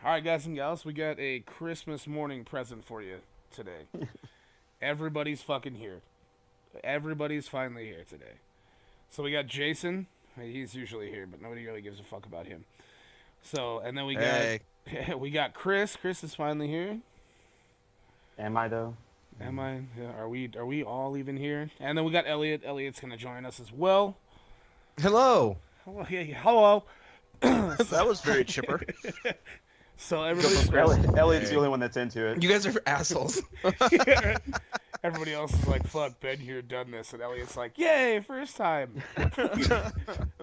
All right, guys and gals, we got a Christmas morning present for you today. Everybody's fucking here. Everybody's finally here today. So we got Jason. He's usually here, but nobody really gives a fuck about him. So, and then we got Hey. we got Chris. Chris is finally here. Am I though? Am I? Yeah, are we all even here? And then we got Elliot. Elliot's gonna join us as well. Hello. Hello. Hello. That was very chipper. So everybody's Elliot's the only one that's into it. You guys are assholes. Everybody else is like, "Fuck, been here, done this," and Elliot's like, "Yay, first time."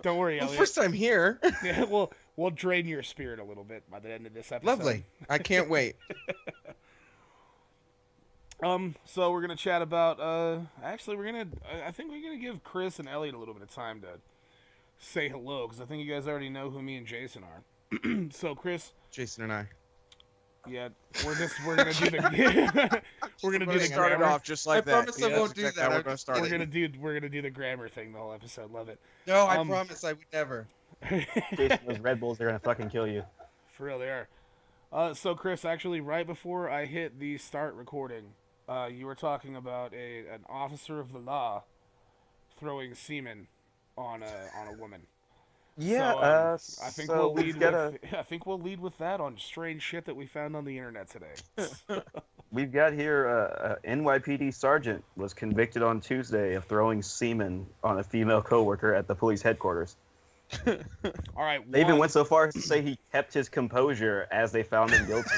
Don't worry, Elliot. First time here. Yeah, we'll drain your spirit a little bit by the end of this episode. Lovely. I can't wait. So we're gonna chat about. Actually, I think we're gonna give Chris and Elliot a little bit of time to say hello because I think you guys already know who me and Jason are. So Chris, Jason and I. yeah, we're gonna do the we're gonna do the Start it grammar. off just like I that. promise I won't do Exactly that. how we're gonna start We're it. gonna do the grammar thing the whole episode. Love it. No, I Um, promise I would never. Jason, those Red Bulls, they're gonna fucking kill you. For real, they are. So Chris, actually, right before I hit the start recording, you were talking about an officer of the law throwing semen on a woman. Yeah, So, I think so we'll lead with I think we'll lead with that on strange shit that we found on the internet today. we've got here NYPD sergeant was convicted on Tuesday of throwing semen on a female coworker at the police headquarters. All right, They even went so far as to say he kept his composure as they found him guilty.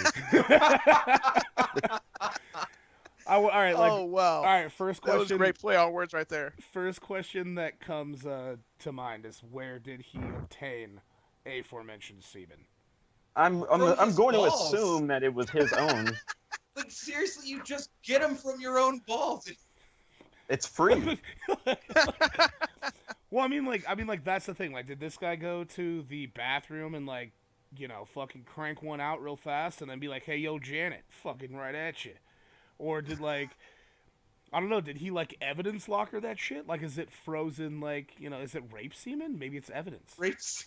all right, Oh wow! all right. First That was question. great play on words right there. First question that comes to mind is where did he obtain aforementioned semen? I'm his going to balls. assume that it was his own. Like seriously, you just get them from your own balls. It's free. Well, I mean, like that's the thing. Like, did this guy go to the bathroom and like, fucking crank one out real fast and then be like, "Hey, yo, Janet, fucking right at you," or did like, I don't know, did he like evidence locker that shit? Like, is it frozen? Like, is it rape semen? Maybe it's evidence. Rapes.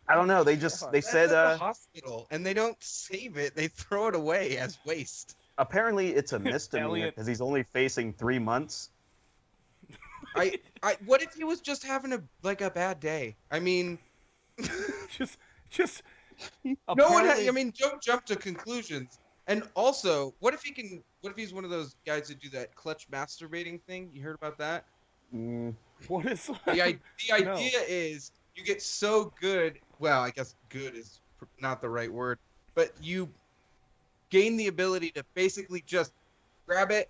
I don't know. They That's said at the hospital, and they don't save it. They throw it away as waste. apparently it's a misdemeanor Elliot. because he's only facing 3 months. What if he was just having a bad day? I mean, just. no one. apparently- I mean, don't jump to conclusions. And also, what if he's one of those guys that do that clutch masturbating thing? You heard about that? Mm, What is The No. idea is you get so good. Well, I guess good is not the right word, but you gain the ability to basically just grab it,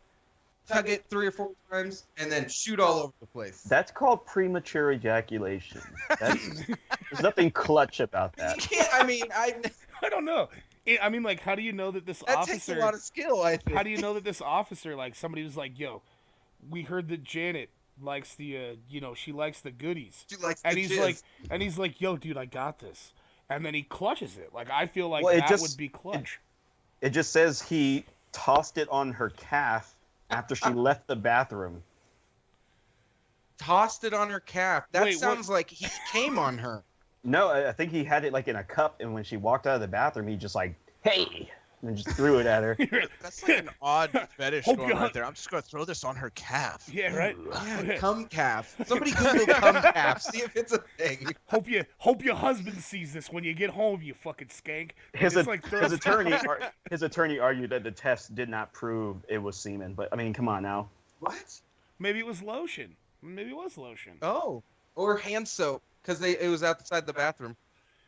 tug it 3 or 4 times, and then shoot all over the place. that's called premature ejaculation. There's nothing clutch about You that. can't. I mean, I don't know. I mean, like, how do you know that this that officer? takes a lot of skill. I think. How do you know that this officer, like, somebody was like, "Yo, we heard that Janet likes the, she likes the goodies," She likes and the he's jizz. like, "Yo, dude, I got this," and then he clutches it. Like, I feel like Well, it that just- would be clutch. It just says he tossed it on her calf after she left the bathroom. Tossed it on her calf. That Wait, what- sounds like he came on her. No, I think he had it like in a cup, and when she walked out of the bathroom, he just like, "Hey," and just threw it at her. That's like an odd fetish Hope going you- right there. I'm just gonna throw this on her calf. Yeah, right. Yeah, cum calf. Somebody Google cum calf. See if it's a thing. Hope your husband sees this when you get home, you fucking skank. And His, just, like, throws- his attorney argued that the test did not prove it was semen. But I mean, come on now. What? Maybe it was lotion. Maybe it was lotion. Oh, or hand soap because it was outside the bathroom.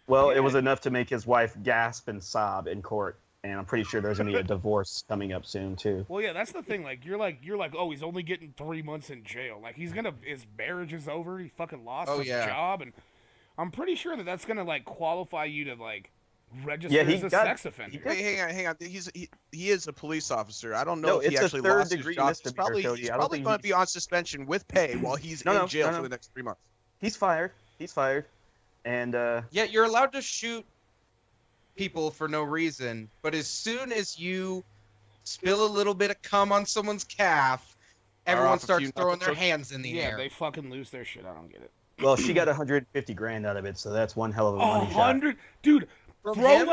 Well, Yeah. it was enough to make his wife gasp and sob in court, and I'm pretty sure there's gonna be a divorce coming up soon too. Well, yeah, that's the thing. Like, you're like, oh, he's only getting 3 months in jail. Like, his marriage is over. He fucking lost Oh, his yeah. job, and I'm pretty sure that that's gonna like qualify you to like register Yeah, he as a got- sex offender. he Wait, hang on. He is a police officer. I don't know No, if he it's a actually third lost his degree job. He's misdemeanor, probably, Cody. he's I don't probably think going to he- be on suspension with pay while he's No, in no, jail no, for no. the next 3 months. He's fired. He's fired, and Yeah, you're allowed to shoot people for no reason, but as soon as you spill a little bit of cum on someone's calf, everyone off a starts few throwing their knuckles. hands in the Yeah, air. they fucking lose their shit. I don't get it. well, she got 150 grand out of it, so that's one hell of a money shot. 100, dude. From throw him?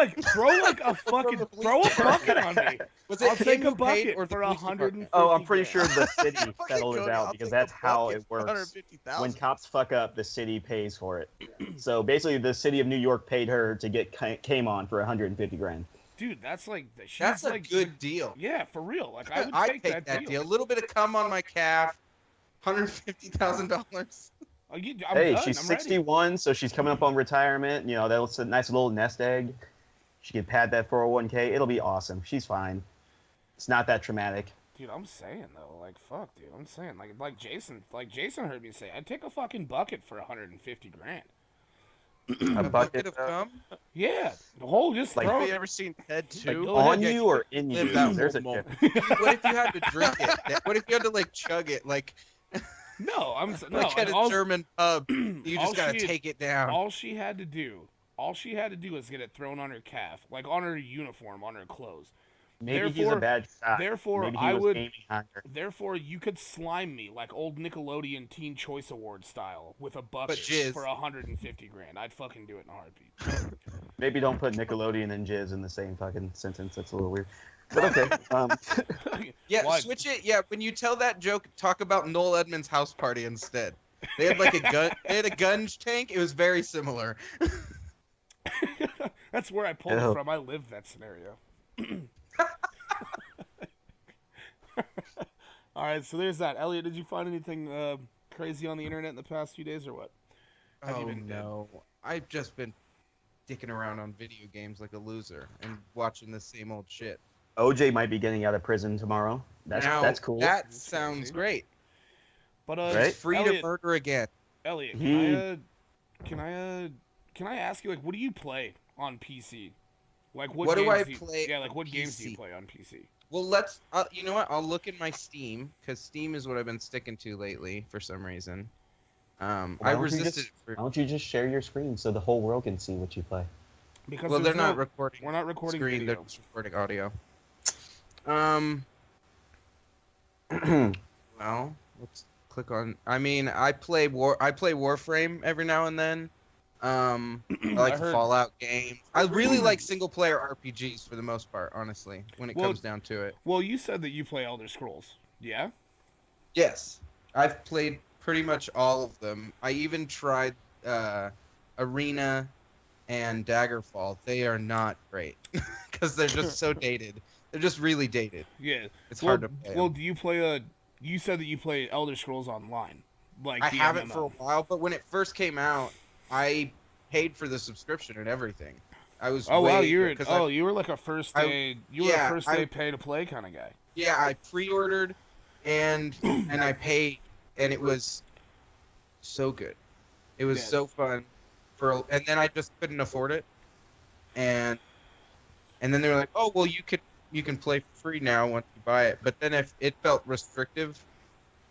like a fucking the police throw a department. bucket on me. Was it I'll take him a who paid bucket or the for police department? 150. Oh, I'm pretty sure grand. the city Fucking settled it Cody, out I'll because take a that's how bucket it for works. 150,000. When cops fuck up, the city pays for it. So basically, the city of New York paid her to get came on for 150 grand. Dude, that's like she's That's a like good deal. Yeah, for real. Like I would I'd take that deal. A little bit of cum on my calf, $150,000. I'm Hey, done. she's I'm ready. 61, so she's coming up on retirement. You know, that's a nice little nest egg. She can pad that 401k. It'll be awesome. She's fine. It's not that traumatic. Dude, I'm saying though, like fuck, dude. I'm saying like Jason heard me say, I'd take a fucking bucket for 150 grand. A A bucket of uh, cum? Yeah, the whole just Like, throw Have it. you ever seen Ted like 2? go on ahead, you or in you? Live that There's a moment. difference. What if you had to drink it? What if you had to like chug it like No, no. like at a all, German pub? You all just gotta she- take it down. all she had to do is get it thrown on her calf, like on her uniform, on her clothes. Maybe he's Therefore- a bad shot. therefore, Maybe he I was would- aiming higher. Therefore, you could slime me like old Nickelodeon Teen Choice Award style with a bucket jizz. for 150 grand. I'd fucking do it in a heartbeat. Maybe don't put Nickelodeon and jizz in the same fucking sentence. That's a little weird. But okay. Yeah, Why? switch it. Yeah, when you tell that joke, talk about Noel Edmonds' house party instead. They had like a gun. They had a gunge tank. It was very similar. That's where I pulled Ew. it from. I lived that scenario. All right, so there's that. Elliot, did you find anything crazy on the internet in the past few days, or what? Have you Oh been dead? no, I've just been dicking around on video games like a loser and watching the same old shit. OJ might be getting out of prison tomorrow. Now, That's cool. That sounds great. But Right? He's free Elliot, to murder again. Elliot, He- can I ask you, like, what do you play on PC? Like, What do games I do you, play Yeah, like what on games do you PC? play on PC? Well, let's. You know what? I'll look in my Steam because Steam is what I've been sticking to lately for some reason. I Why don't you resisted just- it for. Why don't you just share your screen so the whole world can see what you play? Because Well, they're there's not no- recording. We're not recording screen. video. They're just recording audio. Well, let's click on. I mean, I play Warframe every now and then. I like I the heard- Fallout games. I really like single player RPGs for the most part, honestly, when it Well- comes down to it. Well, you said that you play Elder Scrolls. Yeah. Yes, I've played pretty much all of them. I even tried Arena and Daggerfall. They are not great because they're just so dated. They're just really dated. Yeah. It's well, hard to play. Well, them. do you play You said that you play Elder Scrolls Online, like I the haven't MMO. for a while, but when it first came out, I paid for the subscription and everything. I was Oh wow, way- you were 'cause you were like a first I- day yeah, first day pay to play kind of guy. I pre-ordered and I paid, and it was so good. It was Yeah. so fun and then I just couldn't afford it, and then they were like, oh well, you can play for free now once you buy it, but then if it felt restrictive,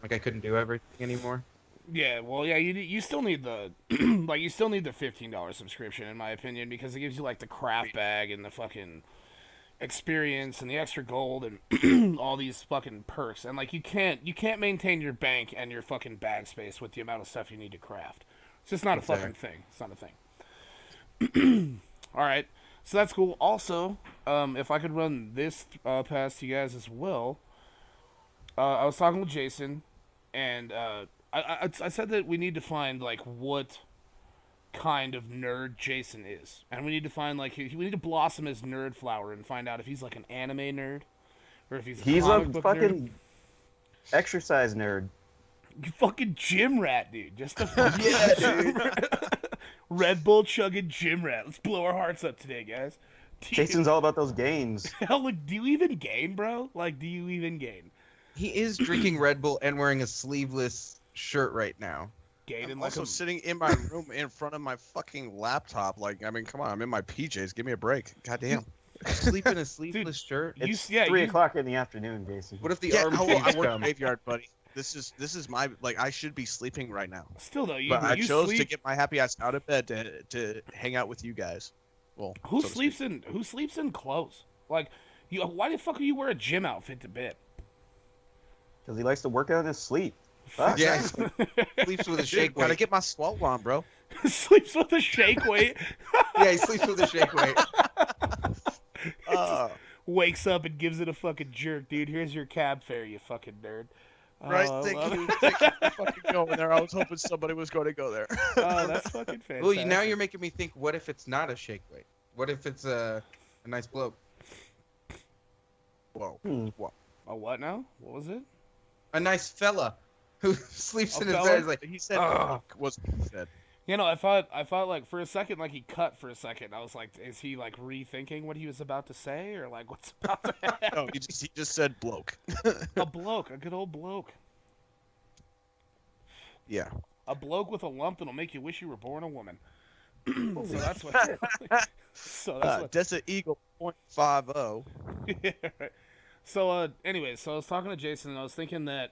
like I couldn't do everything anymore. Yeah, well, yeah, you still need the you still need the $15 subscription in my opinion, because it gives you like the craft bag and the fucking experience and the extra gold and all these fucking perks, and like you can't maintain your bank and your fucking bag space with the amount of stuff you need to craft. It's just not a fucking thing. It's not a thing. All right, so that's cool. Also, if I could run this past you guys as well, I was talking with Jason, and I said that we need to find like what kind of nerd Jason is, and we need to find like we need to blossom his nerd flower and find out if he's like an anime nerd or if he's He's a comic book fucking nerd. exercise nerd. You fucking gym rat, dude. Just a fucking Yeah, gym rat. Red Bull chugging gym rat. Let's blow our hearts up today, guys. Jason's all about those gains. Hell, like, do you even gain, bro? Like, do you even gain? He is drinking Red Bull and wearing a sleeveless shirt right now. Gaining I'm like also a sitting in my room in front of my fucking laptop. Like, I mean, come on, I'm in my PJs. Give me a break. Goddamn. Sleep in a sleeveless shirt. you, It's yeah, 3 you- o'clock in the afternoon, Jason. What if the Yeah, arm hello, I sleeves work come? graveyard, buddy. This is my like. I should be sleeping right now, Still though, you but I you chose sleep. to get my happy ass out of bed to hang out with you guys. Well, Who so to sleeps speak. in clothes? Like, why the fuck do you wear a gym outfit to bed? Because he likes to work out in his sleep. Fuck. Yeah, he sleeps with a Dude, shake gotta weight. get my swole on, bro. Sleeps with a shake weight. Yeah, Yeah, he sleeps with a shake weight. Wakes up and gives it a fucking jerk, dude. Here's your cab fare, you fucking nerd. Right, Oh, I thank love you. it. Thank you for fucking going there. I was hoping somebody was going to go there. Oh, that's fucking fantastic. Well, now you're making me think. What if it's not a shake weight? What if it's a nice bloke? Whoa. A what now? What was it? A nice fella who sleeps A in his fella? bed. He's like, He said, Ugh. was what he said. You know, I thought like for a second, like he cut for a second. I was like, is he like rethinking what he was about to say, or like what's about to happen? No, he just said bloke. A bloke, a good old bloke. Yeah. A bloke with a lump that'll make you wish you were born a woman. So that's what. So that's what. Desert Eagle .50. Yeah, right. So, anyways, so I was talking to Jason, and I was thinking that,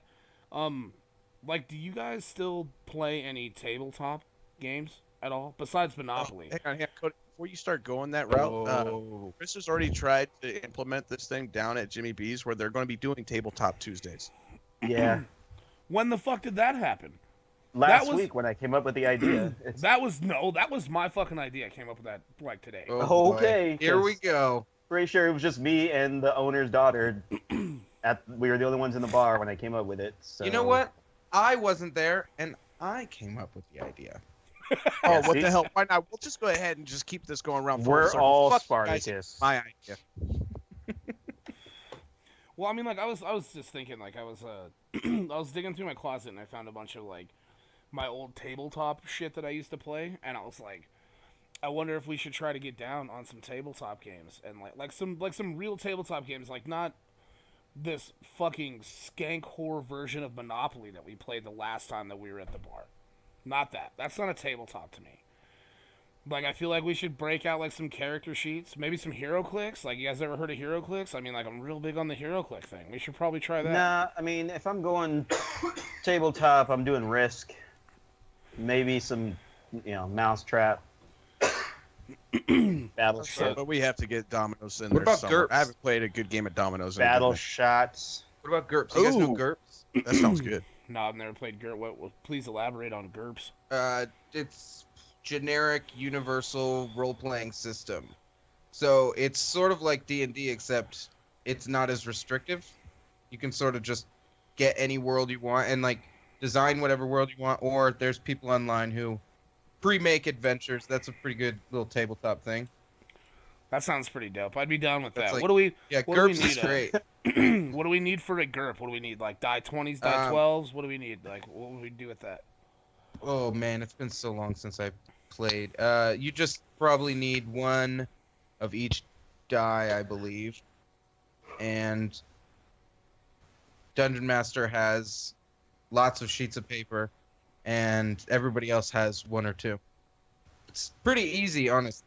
like, do you guys still play any tabletop games at all besides Monopoly? Hang on, Cody. Before you start going that route, Chris has already tried to implement this thing down at Jimmy B's, where they're going to be doing tabletop Tuesdays. Yeah. When the fuck did that happen? Last was- week when I came up with the idea. It's, That was my fucking idea. I came up with that like today. oh, boy. Okay, Here we 'cause- go. pretty sure it was just me and the owner's daughter. We were the only ones in the bar when I came up with it. So. You know what? I wasn't there, and I came up with the idea. Oh, what see? the hell? Why not? We'll just go ahead and just keep this going around. full We're circle. all Fuck you guys, Spartacus. My idea. Well, I mean, like I was just thinking, like I was I was digging through my closet and I found a bunch of like my old tabletop shit that I used to play, and I was like, I wonder if we should try to get down on some tabletop games and like some real tabletop games, like not this fucking skank whore version of Monopoly that we played the last time that we were at the bar. Not that. That's not a tabletop to me. Like, I feel like we should break out, like, some character sheets. Maybe some hero clicks. Like, you guys ever heard of hero clicks? I mean, like, I'm real big on the hero click thing. We should probably try that. Nah, I mean, if I'm going tabletop, I'm doing Risk. Maybe some, Mousetrap. Battleship. But we have to get dominoes in What there about somewhere. GURPS? I haven't played a good game of dominoes in a good Battle minute. Shots. What about GURPS? You guys know Ooh. GURPS? That sounds good. No, I've never played GURP. Please elaborate on GURPS. It's generic universal role-playing system. So it's sort of like D&D, except it's not as restrictive. You can sort of just get any world you want and like design whatever world you want, or there's people online who pre-make adventures. That's a pretty good little tabletop thing. That sounds pretty dope. I'd be down with That's that. like- What do we Yeah, What do we GURPS is need, great. what do we need for a GURP? What do we need? Like die 20s, die 12s? What do we need? Like what would we do with that? Oh man, it's been so long since I played. You just probably need one of each die, I believe. And Dungeon Master has lots of sheets of paper, and everybody else has one or two. It's pretty easy, honestly.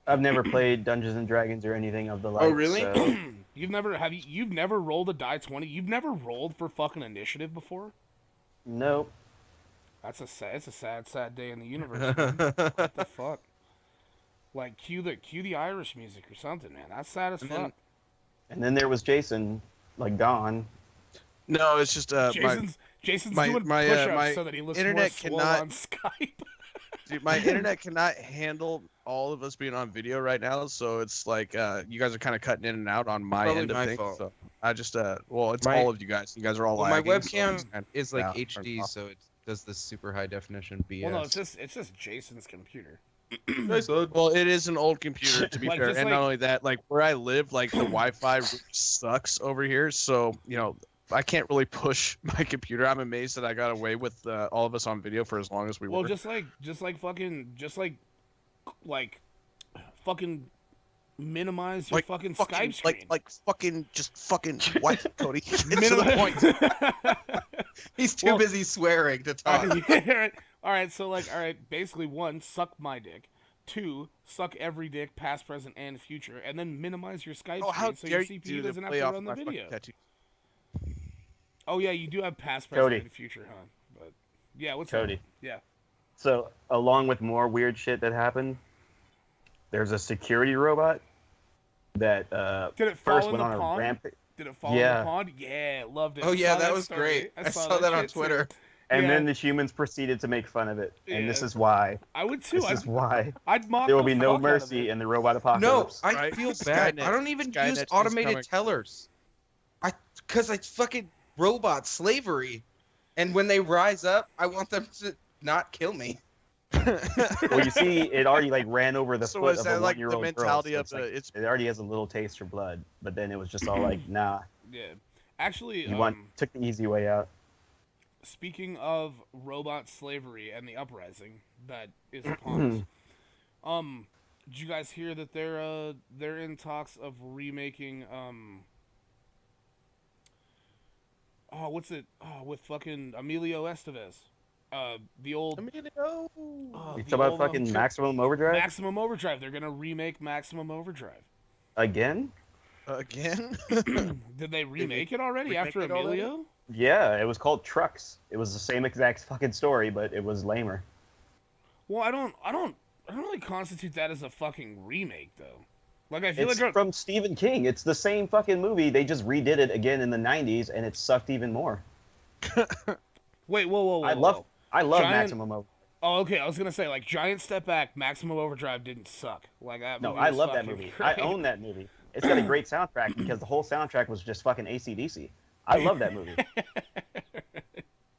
I've never played Dungeons and Dragons or anything of the like. really? So, You've never rolled a die 20? You've never rolled for fucking initiative before? nope. It's a sad day in the universe. Man. What the fuck? Like cue the Irish music or something, man. That's sad as And fuck. then- And then there was Jason, like gone. No, it's just Jason's my- doing my, push-ups my so that he looks internet more swole cannot- on Skype. dude, my internet cannot handle all of us being on video right now, so it's like you guys are kind of cutting in and out on my Probably end of my things. fault. So I just well, it's My- all of you guys. You guys are all Well, my lagging, so I'm webcam just kinda- is like Yeah, HD, turn off. so it does this super high definition BS. Well, no, it's just Jason's computer. Well, it is an old computer to be Like, fair, just and like- not only that, like where I live, like the Wi-Fi really sucks over here. So I can't really push my computer. I'm amazed that I got away with all of us on video for as long as we Well, were. just fucking minimize your Like fucking Skype screen. just fucking what, Cody? Get to the point. He's too Well- busy swearing to talk. All right, so basically one, suck my dick. 2, suck every dick, past, present, and future, and then minimize your Skype Oh, how screen so dare your you CPU do doesn't have play to off run the my fucking video. tattoo? Oh yeah, you do have past, present, Cody. and future, huh? But yeah, what's Cody. up? Yeah. So, along with more weird shit that happened, there's a security robot that Did it fall first in went the on a pond? rampage. Did it fall in Yeah. the pond? Yeah, loved it. Oh yeah, saw that was story. great. I saw that on shit, too. Twitter. And Yeah. then the humans proceeded to make fun of it. And this Yeah. is why. I would too. This is why. I'd mock There will the be no fuck out of mercy it. in the robot No, apocalypse. I Right? feel bad. Skynet- I don't even Skynet use is automated coming. tellers. Because it's fucking robot slavery. And when they rise up, I want them to not kill me. Well, you see, it already like ran over the So foot is of that a like the 1-year-old mentality girl. of So it's the? like, It's it already has a little taste for blood, but then it was just all like, nah, Yeah. Actually, you took the easy way out. speaking of robot slavery and the uprising that is upon us, did you guys hear that they're in talks of remaking what's it? Oh, with fucking Emilio Estevez, the old Emilio. You the talk about old, fucking Maximum Overdrive Maximum Overdrive. They're gonna remake Maximum Overdrive. again? Again? Did they remake it already remake after it already? Emilio? Yeah, it was called Trucks. It was the same exact fucking story, but it was lamer. Well, I don't really constitute that as a fucking remake though. Like I feel It's like from Stephen King. It's the same fucking movie. They just redid it again in the '90s, and it sucked even more. wait, whoa. I love Giant- Maximum Overdrive. Oh, okay. I was gonna say like Giant Step Back, Maximum Overdrive didn't suck. Like that. No, Movie I was love that fucking movie. great. I own that movie. It's got a great soundtrack because the whole soundtrack was just fucking AC/DC. I love that movie.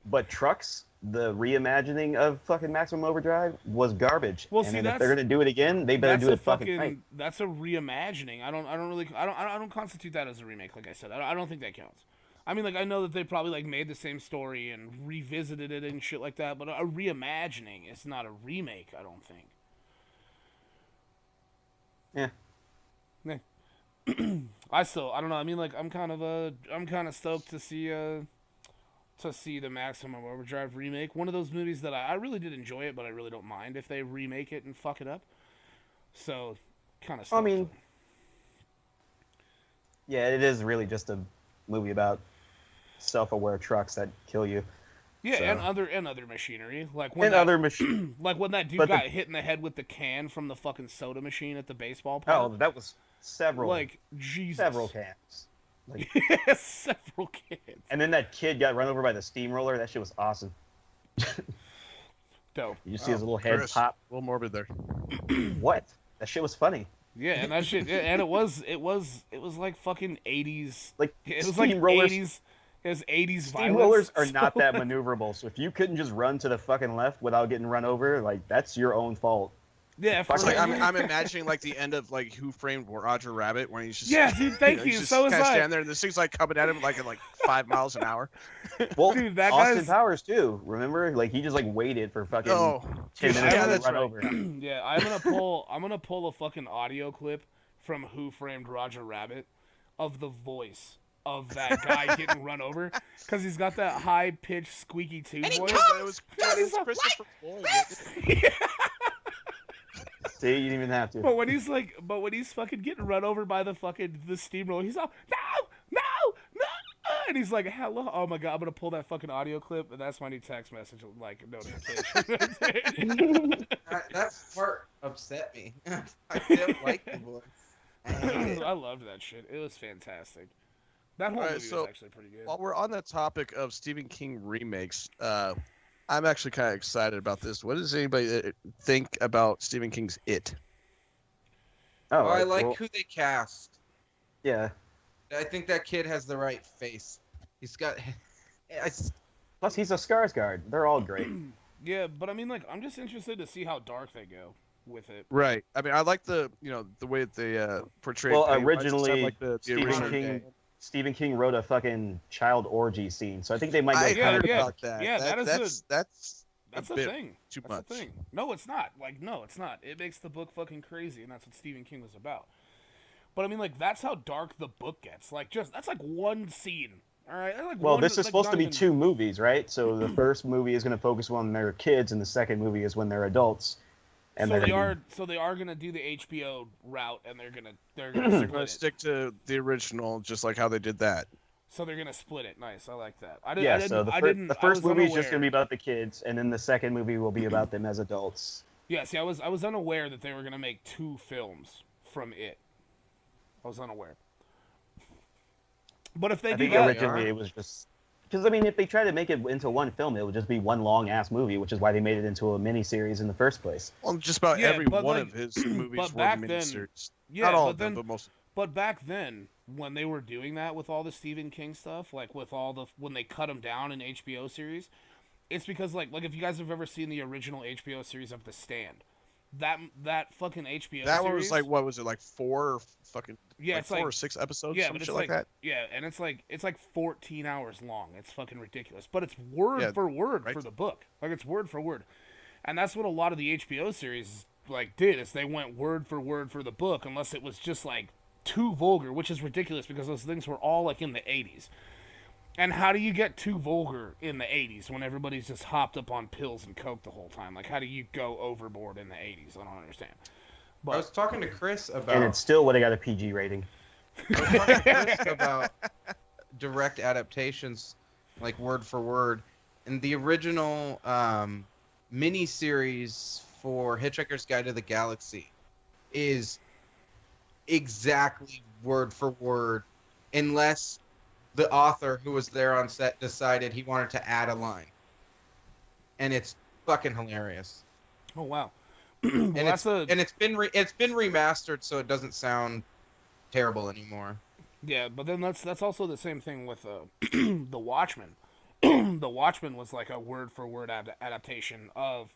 But Trucks, the reimagining of fucking Maximum Overdrive, was garbage. Well, and see, then that's- if they're gonna do it again, they better That's do a it fucking right. That's a reimagining. I don't constitute that as a remake. Like I said, I don't think that counts. I mean, like I know that they probably like made the same story and revisited it and shit like that, but a reimagining is not a remake. I don't think. Yeah. I don't know. I mean, like I'm kind of stoked to see the Maximum Overdrive remake. One of those movies that I really did enjoy it, but I really don't mind if they remake it and fuck it up. So, kind of. I mean, yeah, it is really just a movie about self-aware trucks that kill you. yeah, so- and other machinery, like when And that, other machine. like when that dude but got the- hit in the head with the can from the fucking soda machine at the baseball Oh, park. that was several like Jesus, several cans. Like, several kids. and then that kid got run over by the steamroller. That shit was awesome. Dope. You just see his little head Chris, pop. a little morbid there. What? That shit was funny. Yeah, and that shit, and it was like fucking 80s. Like It was like steamrollers. 80s. It was 80s Steamrollers violence. are not so- that maneuverable. So if you couldn't just run to the fucking left without getting run over, like that's your own fault. Yeah, for Fuck Like, real. I'm imagining like the end of like Who Framed Roger Rabbit when he's just Yeah, dude, thank you. he's just So is kinda I. standing there and this thing's like coming at him like at like 5 miles an hour. Well, Dude, that Austin guy's- Powers too. Remember, like he just like waited for fucking Oh, 10 dude, minutes yeah, to that's run right. over. Yeah, I'm gonna pull a fucking audio clip from Who Framed Roger Rabbit of the voice of that guy getting run over because he's got that high pitched squeaky tune voice. it was He's like, Christopher Lloyd. See, you didn't even have to. But when he's fucking getting run over by the steamroller, he's all no, and he's like, hello. Oh my god, I'm gonna pull that fucking audio clip, and that's my new text message like notification. That part upset me. I didn't like the voice. I hate it. I loved that shit. It was fantastic. That whole Alright, movie so was actually pretty good. While we're on that topic of Stephen King remakes, I'm actually kind of excited about this. What does anybody think about Stephen King's It? Oh, I like well, who they cast. yeah. I think that kid has the right face. He's got. Plus, he's a Skarsgård. They're all great. Yeah, but I mean, like, I'm just interested to see how dark they go with it. Right. I mean, I like the way that they portrayed. Well, Pennywise. originally, I like the Stephen original King- game. Stephen King wrote a fucking child orgy scene, so I think they might go I kind heard of yeah. about that. Yeah, that's That's a a bit thing. too That's much. the thing. No, it's not. Like, no, it's not. It makes the book fucking crazy, and that's what Stephen King was about. But I mean, like, that's how dark the book gets. Like, that's like one scene. All right. That's like Well, one, this is like, supposed not to be even- 2 movies, right? So the first movie is going to focus on their kids, and the second movie is when they're adults. And So they're they gonna are. So they are gonna do the HBO route, and they're gonna They're split gonna it. stick to the original, just like how they did that. So they're gonna split it. Nice. I like that. Be, yeah. So the I first was movie is just unaware. going to be about the kids, and then the second movie will be about them as adults. Yeah, see, I was unaware that they were gonna make 2 films from it. I was unaware. But if they I do think that, originally it was just Because I mean, if they tried to make it into one film, it would just be one long ass movie, which is why they made it into a mini series in the first place. Well, just about Yeah, every but one like- of his movies but were back then- miniseries. Yeah, Not all but of them, then- but most. But back then, when they were doing that with all the Stephen King stuff, like with all the when they cut them down in HBO series, it's because like if you guys have ever seen the original HBO series of The Stand, that fucking HBO That series, one was like, what was it, like 4 fucking, Yeah, like it's 4 like- or 6 episodes, yeah, some but shit it's like that. yeah, and it's like 14 hours long. It's fucking ridiculous, but it's word Yeah, for word right. for the book. Like it's word for word, and that's what a lot of the HBO series like did is they went word for the book, unless it was just like too vulgar, which is ridiculous because those things were all like in the 80s. And how do you get too vulgar in the 80s when everybody's just hopped up on pills and coke the whole time? Like, how do you go overboard in the 80s? I don't understand. I was But talking to Chris And about it still would have got a PG rating. I was talking to Chris about direct adaptations, like word for word, and the original mini series for Hitchhiker's Guide to the Galaxy is exactly word for word, unless the author who was there on set decided he wanted to add a line, and it's fucking hilarious. oh wow, And that's it's been remastered, so it doesn't sound terrible anymore. yeah. But then that's also the same thing with the Watchmen. The Watchmen was like a word for word adaptation of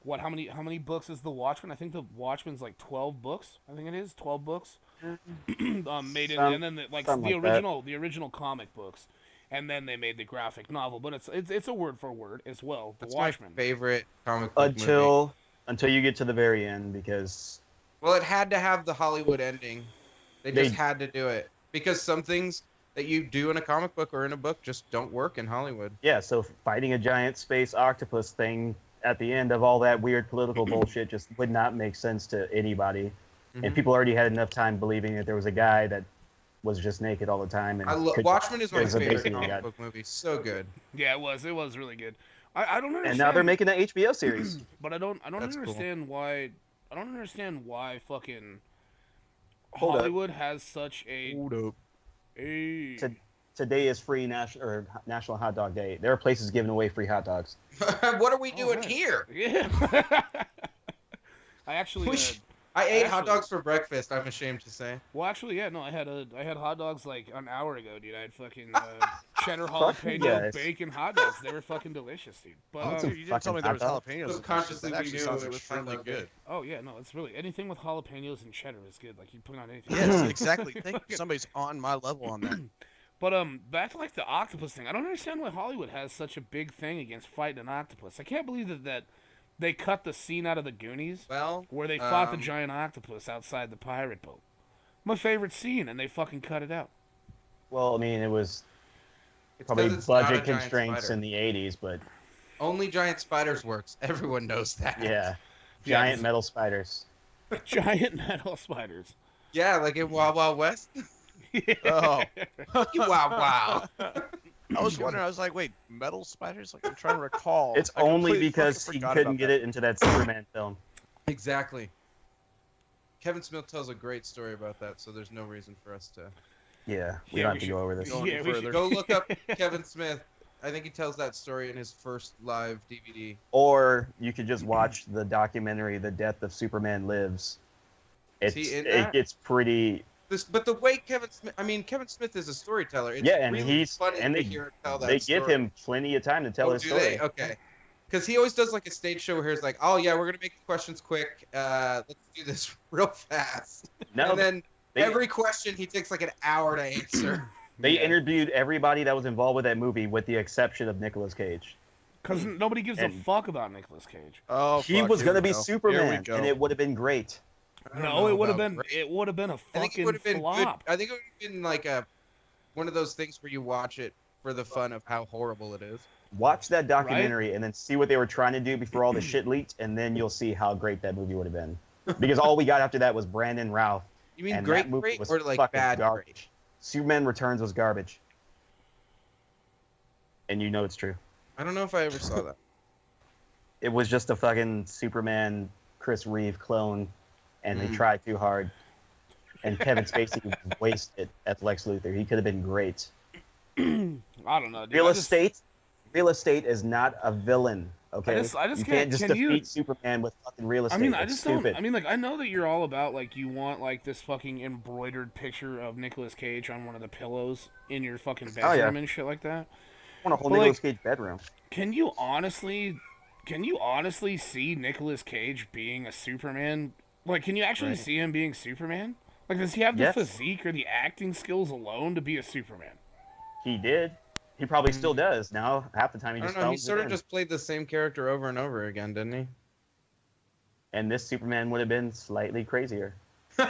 what? How many books is the Watchmen? I think the Watchmen's like 12 books. I think it is 12 books. Made it, and then the something like that. original comic books, and then they made the graphic novel. But it's a word for word as well. The That's Watchmen. my favorite comic book movie. Until you get to the very end, because Well, it had to have the Hollywood ending. They just They- had to do it because some things that you do in a comic book or in a book just don't work in Hollywood. yeah, so fighting a giant space octopus thing at the end of all that weird political bullshit just would not make sense to anybody. Mhm. And people already had enough time believing that there was a guy that was just naked all the time. And Watchmen is my is a favorite basically comic got- book movie. So good. Yeah, it was really good. I don't understand. And now they're making an HBO series. But I don't That's cool. understand why. I don't understand why fucking Hold up. Hollywood has such a Hold up. Today is free National Hot Dog Day. There are places giving away free hot dogs. What are we Oh, doing nice. here? Yeah. I actually. We should- I ate hot Actually- dogs for breakfast. I'm ashamed to say. Well, actually, yeah, no, I had hot dogs like an hour ago, dude. I had fucking cheddar Fuck jalapeno yes. bacon hot dogs. They were fucking delicious, dude. But Oh, Dude, you didn't tell me fucking there was hot dog. jalapenos. in this. Subconsciously, That we actually knew sounds it was extremely front loaded. good. oh yeah, no, it's really anything with jalapenos and cheddar is good. Like you put on anything. Yes, exactly. Thank you. Somebody's on my level on that. But back to like the octopus thing. I don't understand why Hollywood has such a big thing against fighting an octopus. I can't believe that they cut the scene out of the Goonies Well, where they fought the um, giant octopus outside the pirate boat. My favorite scene, and they fucking cut it out. Well, I mean, it was it's probably 'cause it's not a budget giant constraints spider. in the 80s, but Only giant spiders works. Everyone knows that. yeah. Yeah, Giant this- metal spiders. Giant metal spiders. Yeah, like in Wild Wild West. Oh, Wow. I was wondering. I was like, wait, metal spiders? Like, I'm trying to recall. It's I only completely because fucking he forgot couldn't about get that. it into that Superman film. Exactly. Kevin Smith tells a great story about that, so there's no reason for us to Yeah, we Yeah, don't we have to should- go over this. Go Yeah, any we should further. go look up Kevin Smith. I think he tells that story in his first live DVD. Or you could just watch the documentary "The Death of Superman Lives." he in that? It's pretty. But the way Kevin Smith is a storyteller. It's Yeah, and really he's- funny and to they- hear him tell that They story. give him plenty of time to tell Oh, his do story. they? Okay. Because he always does like a stage show where he's like, "Oh yeah, we're gonna make the questions quick. Let's do this real fast." No, and then they- every question he takes like an hour to answer. They Yeah. interviewed everybody that was involved with that movie, with the exception of Nicolas Cage. Because nobody gives a And- fuck about Nicolas Cage. Oh, He fuck, was here gonna we be go. Here Superman, we go. and it would have been great. I don't No, know it would have about been great. it would have been a I think it fucking would have been flop. good. I think it would have been like one of those things where you watch it for the fun of how horrible it is. Watch that documentary and then see what they were trying to do before all the shit leaked, and then you'll see how great that movie would have been. Because all we got after that was Brandon Routh, You mean and great, that movie great, was or like fucking bad, garbage. great? Superman Returns was garbage, and you know it's true. I don't know if I ever saw that. It was just a fucking Superman Chris Reeve clone, and they tried too hard. And Kevin Spacey was wasted as Lex Luthor. He could have been great. I don't know, dude. Real estate is not a villain. Okay, I just you can't just can defeat you Superman with fucking real estate. I mean, I It's just stupid. don't. I mean, like, I know that you're all about, like, you want, like, this fucking embroidered picture of Nicolas Cage on one of the pillows in your fucking bedroom Oh, yeah. and shit like that. I want a whole But, Nicolas like, Cage bedroom. Can you honestly see Nicolas Cage being a Superman? Like, can you actually Right. see him being Superman? Like, does he have the Yes. physique or the acting skills alone to be a Superman? He did. He probably still does. Now, half the time he I just don't know. He phones it sort of in. just played the same character over and over again, didn't he? And this Superman would have been slightly crazier. We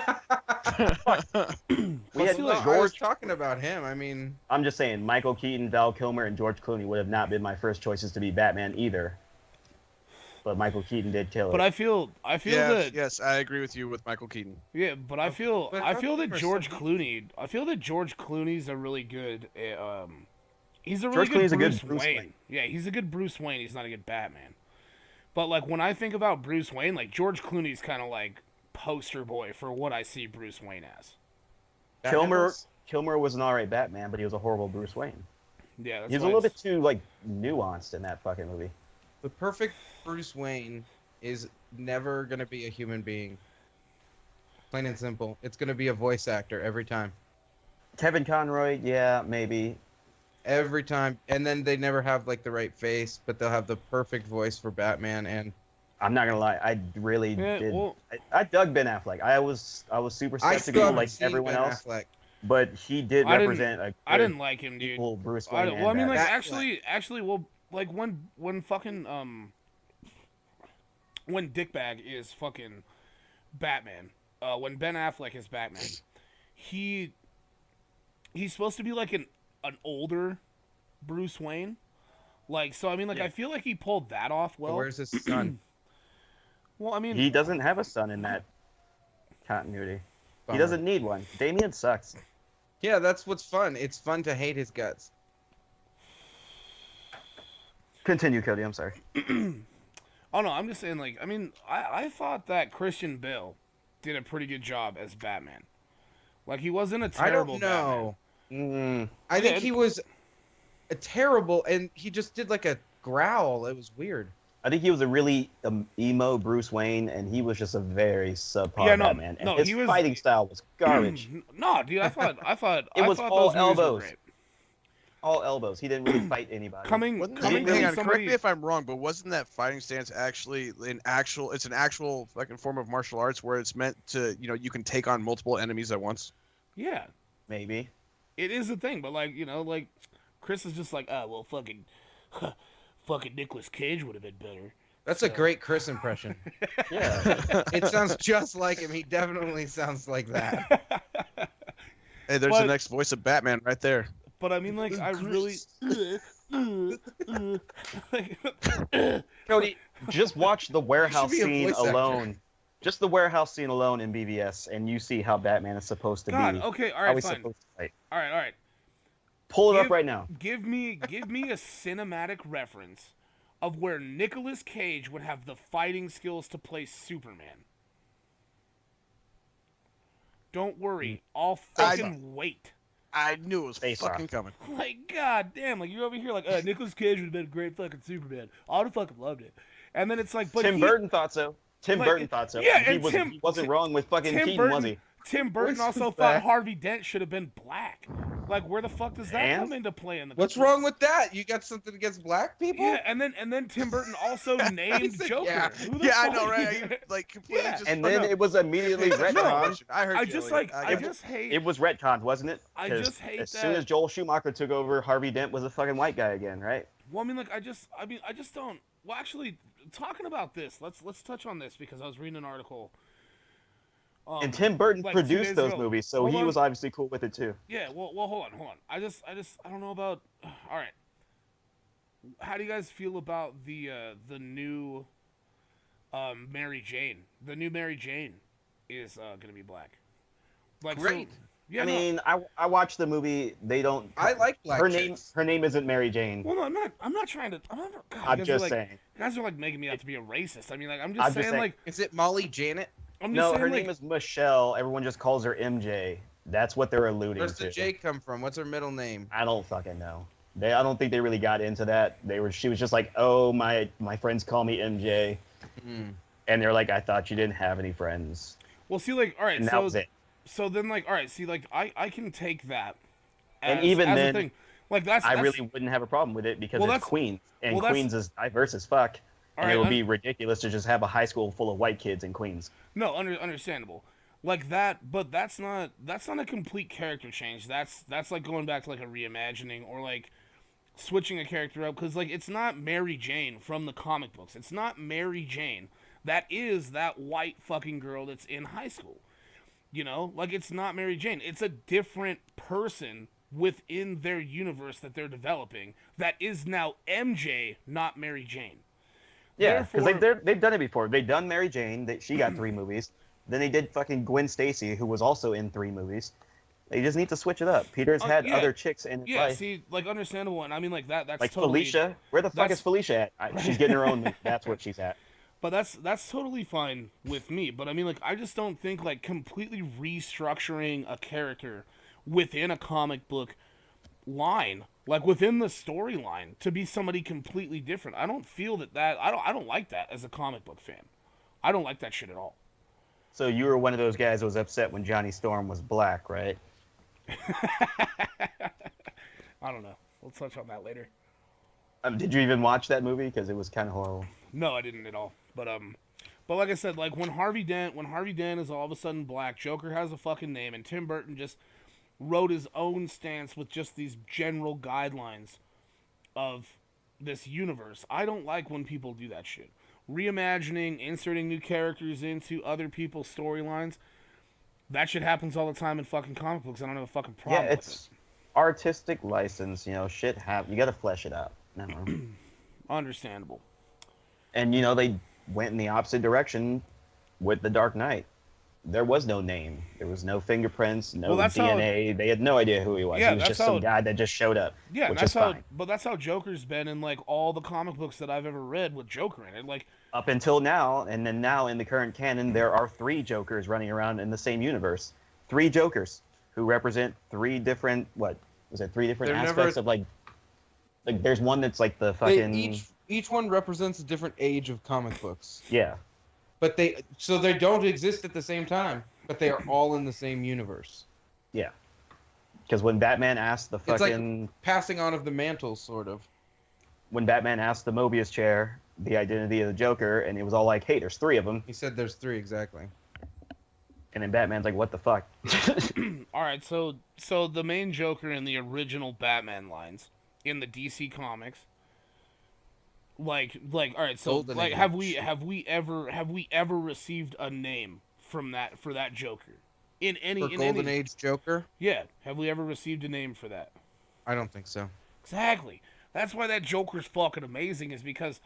Let's had see, like, I was George. talking about him. I mean, I'm just saying, Michael Keaton, Val Kilmer, and George Clooney would have not been my first choices to be Batman either. But Michael Keaton did kill it. But I feel that Yes, I agree with you with Michael Keaton. yeah, but I feel but that Huckleberry George still- Clooney. I feel that George Clooney's a really good. He's a really George good Clooney's a good Bruce Bruce Wayne. Wayne. Yeah, he's a good Bruce Wayne. He's not a good Batman. But like when I think about Bruce Wayne, like George Clooney's kind of like poster boy for what I see Bruce Wayne as. Kilmer was an alright Batman, but he was a horrible Bruce Wayne. Yeah, that's He was a why little it's- bit too like nuanced in that fucking movie. the perfect Bruce Wayne is never going to be a human being. Plain and simple. It's going to be a voice actor every time. Kevin Conroy, yeah, maybe. Every time. And then they never have like the right face, but they'll have the perfect voice for Batman. And I'm not gonna lie, I really Yeah, did. well- I dug Ben Affleck. I was super I still skeptical haven't like seen everyone Ben else, Affleck. but he did I didn't- represent a I good didn't like him, dude. equal Bruce I, Wayne. well, I mean, like Batman. actually, well, like when fucking when Dickbag is fucking Batman, when Ben Affleck is Batman, he's supposed to be like an older Bruce Wayne, like so. I mean, like I feel like he pulled that off well. Where's his son? Well, I mean, he doesn't have a son in that continuity. He Bummer. doesn't need one. Damien sucks. Yeah, that's what's fun. It's fun to hate his guts. Continue, Cody. I'm sorry. oh no, I'm just saying, like, I mean, I thought that Christian Bale did a pretty good job as Batman. Like, he wasn't a I terrible don't know. I think did. he was a terrible, and he just did like a growl. It was weird. I think he was a really emo Bruce Wayne, and he was just a very subpar Yeah, no, Batman. And no, his he was- fighting style was garbage. No, dude, I thought It was those all movies were elbows. great. All elbows. He didn't really fight anybody. Coming Wasn't from hang on, somebody, correct me if I'm wrong, but wasn't that fighting stance actually it's an actual fucking form of martial arts where it's meant to, you can take on multiple enemies at once? yeah, Maybe. it is a thing, but like like Chris is just like, oh well, fucking Nicolas Cage would have been better. That's a great Chris impression. Yeah. It sounds just like him. He definitely sounds like that. Hey, there's But- the next voice of Batman right there. But I mean, like, I really. Cody, just watch the warehouse be a scene voice actor. alone. Just the warehouse scene alone in BVS, and you see how Batman is supposed to God, be. okay, all How right, he's fine. supposed to fight. All right. Pull it Give- up right now. Give me a cinematic reference of where Nicolas Cage would have the fighting skills to play Superman. Don't worry, I'll fucking wait. I knew it was Face fucking off. coming. Like, god damn, like you're over here like, Nicolas Cage would have been a great fucking Superman. I would have fucking loved it. And then it's like, but Tim Burton thought so. Tim like, Burton thought so. yeah, he and he wasn't wrong with fucking Tim Keaton, Burton, was he? Tim Burton What's also with thought that? Harvey Dent should have been black. Like, where the fuck does that And? come into play in the? What's wrong with that? You got something against black people? Yeah, and then Tim Burton also named said, Joker. yeah. Who the Yeah, I fuck- know, right? You, like completely Yeah. just. And Oh, then no. it was immediately retconned. I heard I you, just Elliot. like I just hate. It was retconned, wasn't it? I 'Cause just hate as that. soon as Joel Schumacher took over, Harvey Dent was a fucking white guy again, right? Well, I mean, like I just don't. Well, actually, talking about this, let's touch on this because I was reading an article. And Tim Burton like 2 days produced those ago. movies, so Hold he on. was obviously cool with it too. Yeah, well, hold on. I don't know about. All right. How do you guys feel about the new Mary Jane? The new Mary Jane is gonna be black. Like, Great. So, yeah, I no- mean, I watched the movie. They don't. I like black her chicks. name. Her name isn't Mary Jane. well, no, I'm not trying to. God, I'm you guys are just like, saying. You guys are like making me out to be a racist. I mean, like I'm just I'm just saying, saying. like Is it Molly Janet? I'm just No, saying, her like, name is Michelle. Everyone just calls her MJ. That's what they're alluding Where's to. the J come from? What's her middle name? I don't fucking know. I don't think they really got into that. She was just like, oh, my friends call me MJ, and they're like, I thought you didn't have any friends. Well, see, like, all right, And that so was it. so then, like, all right, see, like, I can take that. As, And even as then, a thing. Like that's I that's, really wouldn't have a problem with it because Well, it's that's- Queens, and well, that's- Queens is diverse as fuck, All and right, it would un- be ridiculous to just have a high school full of white kids in Queens. no understandable. Like that, but that's not a complete character change. That's like going back to like a reimagining or like switching a character up because like it's not Mary Jane from the comic books. It's not Mary Jane. That is that white fucking girl that's in high school. You know, like it's not Mary Jane. It's a different person within their universe that they're developing. That is now MJ, not Mary Jane. Yeah, because Therefore- they've done it before. They've done Mary Jane. She got 3 movies. Then they did fucking Gwen Stacy, who was also in 3 movies. They just need to switch it up. Peter's had yeah. other chicks in his Yeah, life. see, like understandable, and I mean like that's Like totally, Felicia. Where the fuck that's- is Felicia at? She's getting her own movie. That's what she's at. But that's totally fine with me. But I mean, like, I just don't think like completely restructuring a character within a comic book line, like within the storyline, to be somebody completely different. I don't feel that I don't like that as a comic book fan. I don't like that shit at all. So you were one of those guys that was upset when Johnny Storm was black, right? I don't know. We'll touch on that later. Did you even watch that movie? Because it was kind of horrible. No, I didn't at all. But like I said, like when Harvey Dent is all of a sudden black, Joker has a fucking name, and Tim Burton just wrote his own stance with just these general guidelines of this universe. I don't like when people do that shit. Reimagining, inserting new characters into other people's storylines. That shit happens all the time in fucking comic books. I don't have a fucking problem Yeah, with it's artistic license. You know, shit you got to flesh it out. I don't know. it. Understandable. And you know, they went in the opposite direction with the Dark Knight. There was no name. There was no fingerprints, no Well, that's how- DNA. They had no idea who he was. Yeah, He was that's just how- some guy that just showed up. Yeah, which that's is how. fine. But that's how Joker's been in like all the comic books that I've ever read with Joker in it. Like, Up until now, and then now in the current canon, there are 3 Jokers running around in the same universe. 3 Jokers who represent 3 different three different They're aspects never- of like there's one that's like the They, fucking each one represents a different age of comic books, yeah. but they don't exist at the same time, but they are all in the same universe. Yeah. Because when Batman asked the It's like- fucking Passing on of the mantle, sort of. when Batman asked the Mobius chair the identity of the Joker, and it was all like, hey, there's 3 of them. He said there's 3 exactly. And then Batman's like, what the fuck? all right, so the main Joker in the original Batman lines in the DC comics, like all right, so Golden like Age. have we ever received a name from that for that Joker in any For in Golden any, Age Joker? Yeah, have we ever received a name for that? I don't think so. Exactly. That's why that Joker's fucking amazing, is because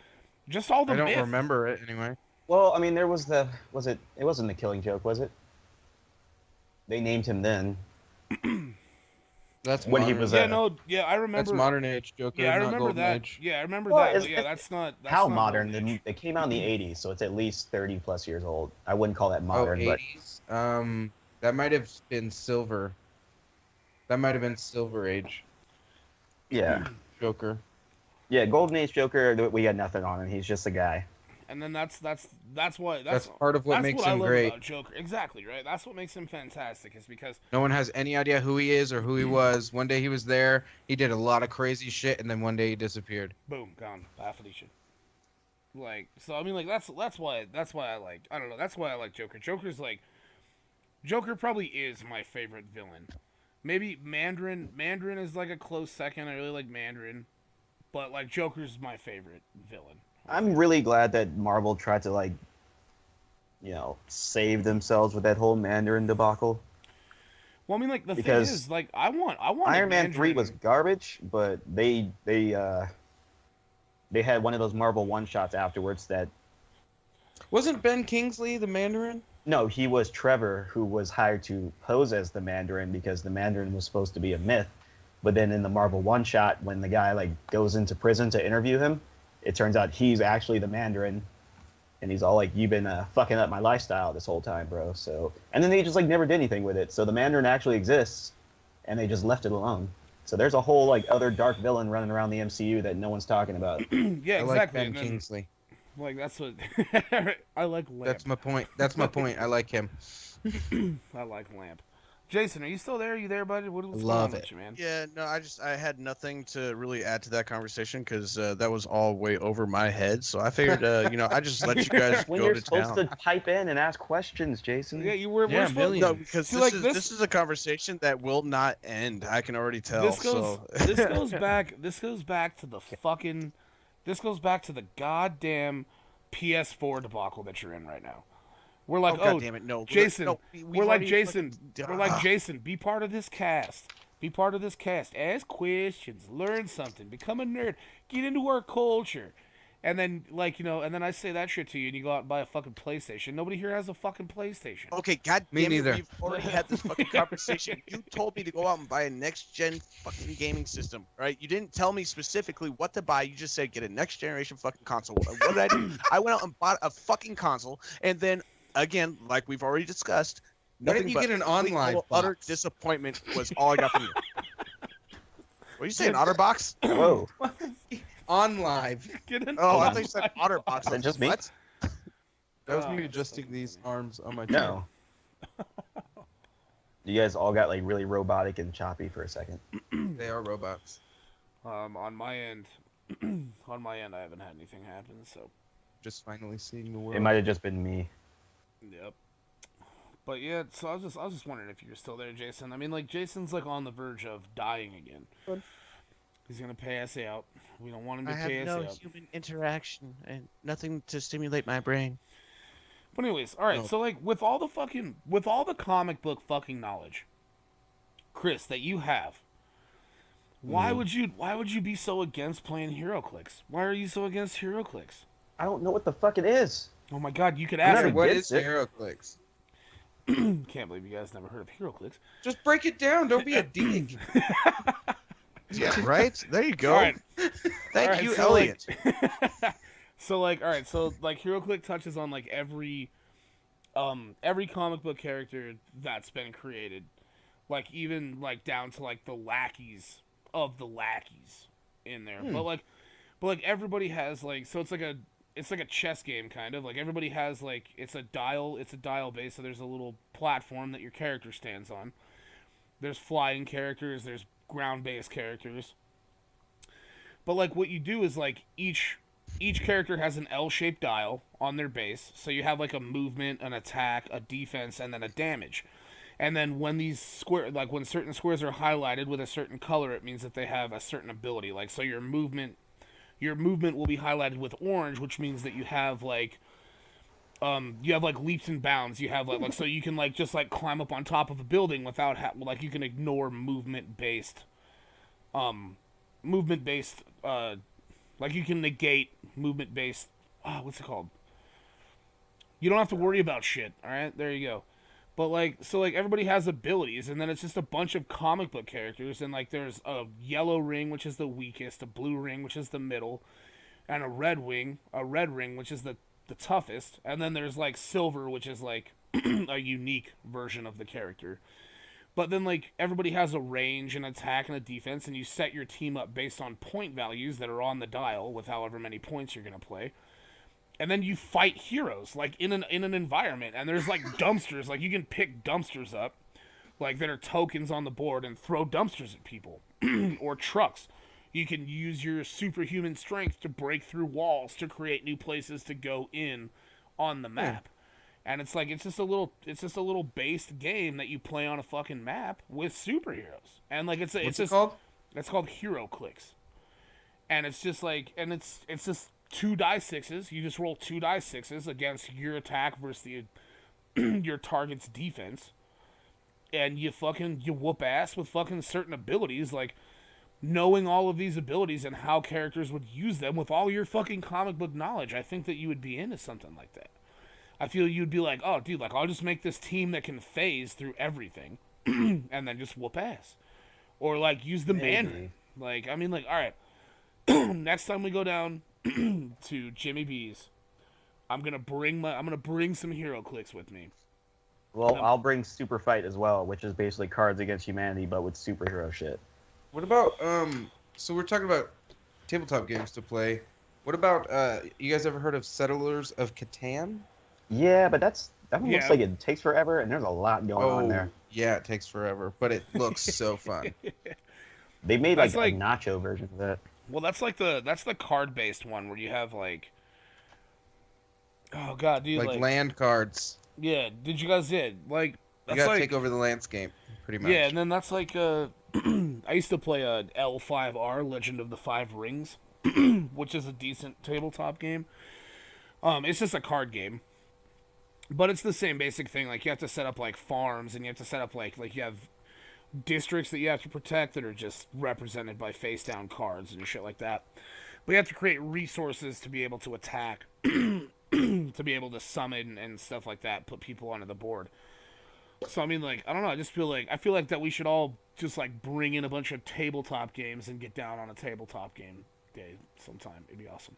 just all the I don't myth. remember it anyway. Well, I mean, there was it wasn't the Killing Joke, was it? They named him then. That's When he modern. was Yeah, a- no, yeah, I remember. That's modern age Joker. Yeah, I not remember Golden that. Age. Yeah, I remember Well, that. it's- But yeah, that's not. That's How not modern? Golden Age. It came out in the 80s, so it's at least 30 plus years old. I wouldn't call that Oh, modern, but 80s. That might have been Silver. That might have been Silver Age yeah. Joker. Yeah, Golden Age Joker, we got nothing on him. He's just a guy. And then that's why That's part of what that's makes what I him love great. about Joker. Exactly, right? That's what makes him fantastic, is because No one has any idea who he is or who he was. One day he was there, he did a lot of crazy shit, and then one day he disappeared. boom, gone, Phoenicia. Like, so I mean, like that's why I like, I don't know, that's why I like Joker. Joker probably is my favorite villain. Maybe Mandarin is like a close second. I really like Mandarin, but like Joker's my favorite villain. I'm really glad that Marvel tried to, like, you know, save themselves with that whole Mandarin debacle. Well, I mean, like the Because thing is, like I want Iron Man 3 was garbage, but they had one of those Marvel one-shots afterwards that... Wasn't Ben Kingsley the Mandarin? No, he was Trevor, who was hired to pose as the Mandarin because the Mandarin was supposed to be a myth. But then in the Marvel one-shot, when the guy, like, goes into prison to interview him, it turns out he's actually the Mandarin. And he's all like, "You've been fucking up my lifestyle this whole time, bro." So, and then they just like never did anything with it. So the Mandarin actually exists, and they just left it alone. So there's a whole like other dark villain running around the MCU that no one's talking about. Yeah, I like exactly. Ben And then, Kingsley. like that's what I like. Lamp. That's my point. That's my point. I like him. I like Lamp. Jason, are you still there? Are you there, buddy? What's going Love on it. with you, man? Yeah, no, I had nothing to really add to that conversation because that was all way over my head. So I figured, I just let you guys When go you're to supposed town. to pipe in and ask questions, Jason. Yeah, we're Yeah, supposed millions. No, because See, this like, this is a conversation that will not end. I can already tell. This goes. So This goes back. This goes back to the fucking. This goes back to the goddamn PS4 debacle that you're in right now. We're like, God damn it, no, Jason. no, We're like Jason. We're like Jason. Be part of this cast. Be part of this cast. Ask questions. Learn something. Become a nerd. Get into our culture. And then, and then I say that shit to you, and you go out and buy a fucking PlayStation. Nobody here has a fucking PlayStation. Okay, god Me damn it, neither. we've already had this fucking conversation. You told me to go out and buy a next gen fucking gaming system, right? You didn't tell me specifically what to buy. You just said get a next generation fucking console. What did I do? I went out and bought a fucking console, and then again, like we've already discussed, Why nothing didn't you but get an complete, OnLive total, box? utter disappointment was all I got from you. What are you saying, OtterBox? Whoa. On live. Get an Oh, I on. thought you said OtterBox. Is that just me? What? That was Oh, me that's adjusting fucking these weird. arms on my chair. No. You guys all got like really robotic and choppy for a second. They are robots. On my end, I haven't had anything happen. So, Just finally seeing the world. It might have just been me. yep. But yeah, so I was just wondering if you're still there, Jason. I mean, like Jason's like on the verge of dying again. Good. He's gonna pay us out. We don't want him to I have pay us no out. human interaction and nothing to stimulate my brain. But anyways, all right. No. So like with all the comic book fucking knowledge, Chris, that you have, why would you be so against playing HeroClix? Why are you so against HeroClix? I don't know what the fuck it is. Oh my God, you could I'm ask not him. What against is it. HeroClix? Can't believe you guys never heard of HeroClix. Just break it down. Don't be a dick. Yeah, right? There you go. All right. Thank Alright, you, so, like- Elliot. So like, all right, so like HeroClix touches on like every comic book character that's been created, like even like down to like the lackeys of the lackeys in there. But like everybody has like, so it's like a chess game kind of, like everybody has like it's a dial base, so there's a little platform that your character stands on. There's flying characters, there's ground-based characters. But like what you do is like each character has an L-shaped dial on their base, so you have like a movement, an attack, a defense, and then a damage. And then when when certain squares are highlighted with a certain color, it means that they have a certain ability. Like so your movement will be highlighted with orange, which means that you have like leaps and bounds. You have like so you can like just like climb up on top of a building without like you can ignore movement based like you can negate movement based what's it called? You don't have to worry about shit, all right? There you go. But like so like everybody has abilities, and then it's just a bunch of comic book characters, and like there's a yellow ring, which is the weakest, a blue ring, which is the middle, and a red ring which is the toughest, and then there's like silver, which is like a unique version of the character. But then like everybody has a range, an attack, and a defense, and you set your team up based on point values that are on the dial with however many points you're gonna play. And then you fight heroes like in an environment, and there's like dumpsters, like you can pick dumpsters up, like that are tokens on the board, and throw dumpsters at people, or trucks. You can use your superhuman strength to break through walls to create new places to go in on the map. And it's like it's just a little based game that you play on a fucking map with superheroes. And like What's it called? It's called HeroClix. And it's just like it's just 2 die sixes. You just roll 2 die sixes against your attack versus your target's defense. And you whoop ass with fucking certain abilities, like knowing all of these abilities and how characters would use them with all your fucking comic book knowledge. I think that you would be into something like that. I feel you'd be like, oh, dude, like, I'll just make this team that can phase through everything and then just whoop ass. Or, like, use the Maybe. Mandarin. Like, I mean, like, all right, next time we go down to Jimmy B's, I'm gonna bring some hero clicks with me. Well, I'll bring Super Fight as well, which is basically Cards Against Humanity, but with superhero shit. What about so we're talking about tabletop games to play. What about you guys ever heard of Settlers of Catan? Yeah, but that one looks Yeah. like it takes forever, and there's a lot going on there. Yeah, it takes forever, but it looks so fun. They made like That's like- a nacho version of that. Well, that's the card based one where you have like, oh god, dude, Like land cards. yeah. Did you guys like You that's gotta like take over the landscape, pretty much. yeah, and then that's like I used to play a L5R Legend of the Five Rings, which is a decent tabletop game. It's just a card game. But it's the same basic thing. Like you have to set up like farms, and you have to set up like you have districts that you have to protect that are just represented by face down cards and shit like that. But you have to create resources to be able to attack, to be able to summon and stuff like that. Put people onto the board. So I mean, like I don't know. I feel like that we should all just like bring in a bunch of tabletop games and get down on a tabletop game day sometime. It'd be awesome.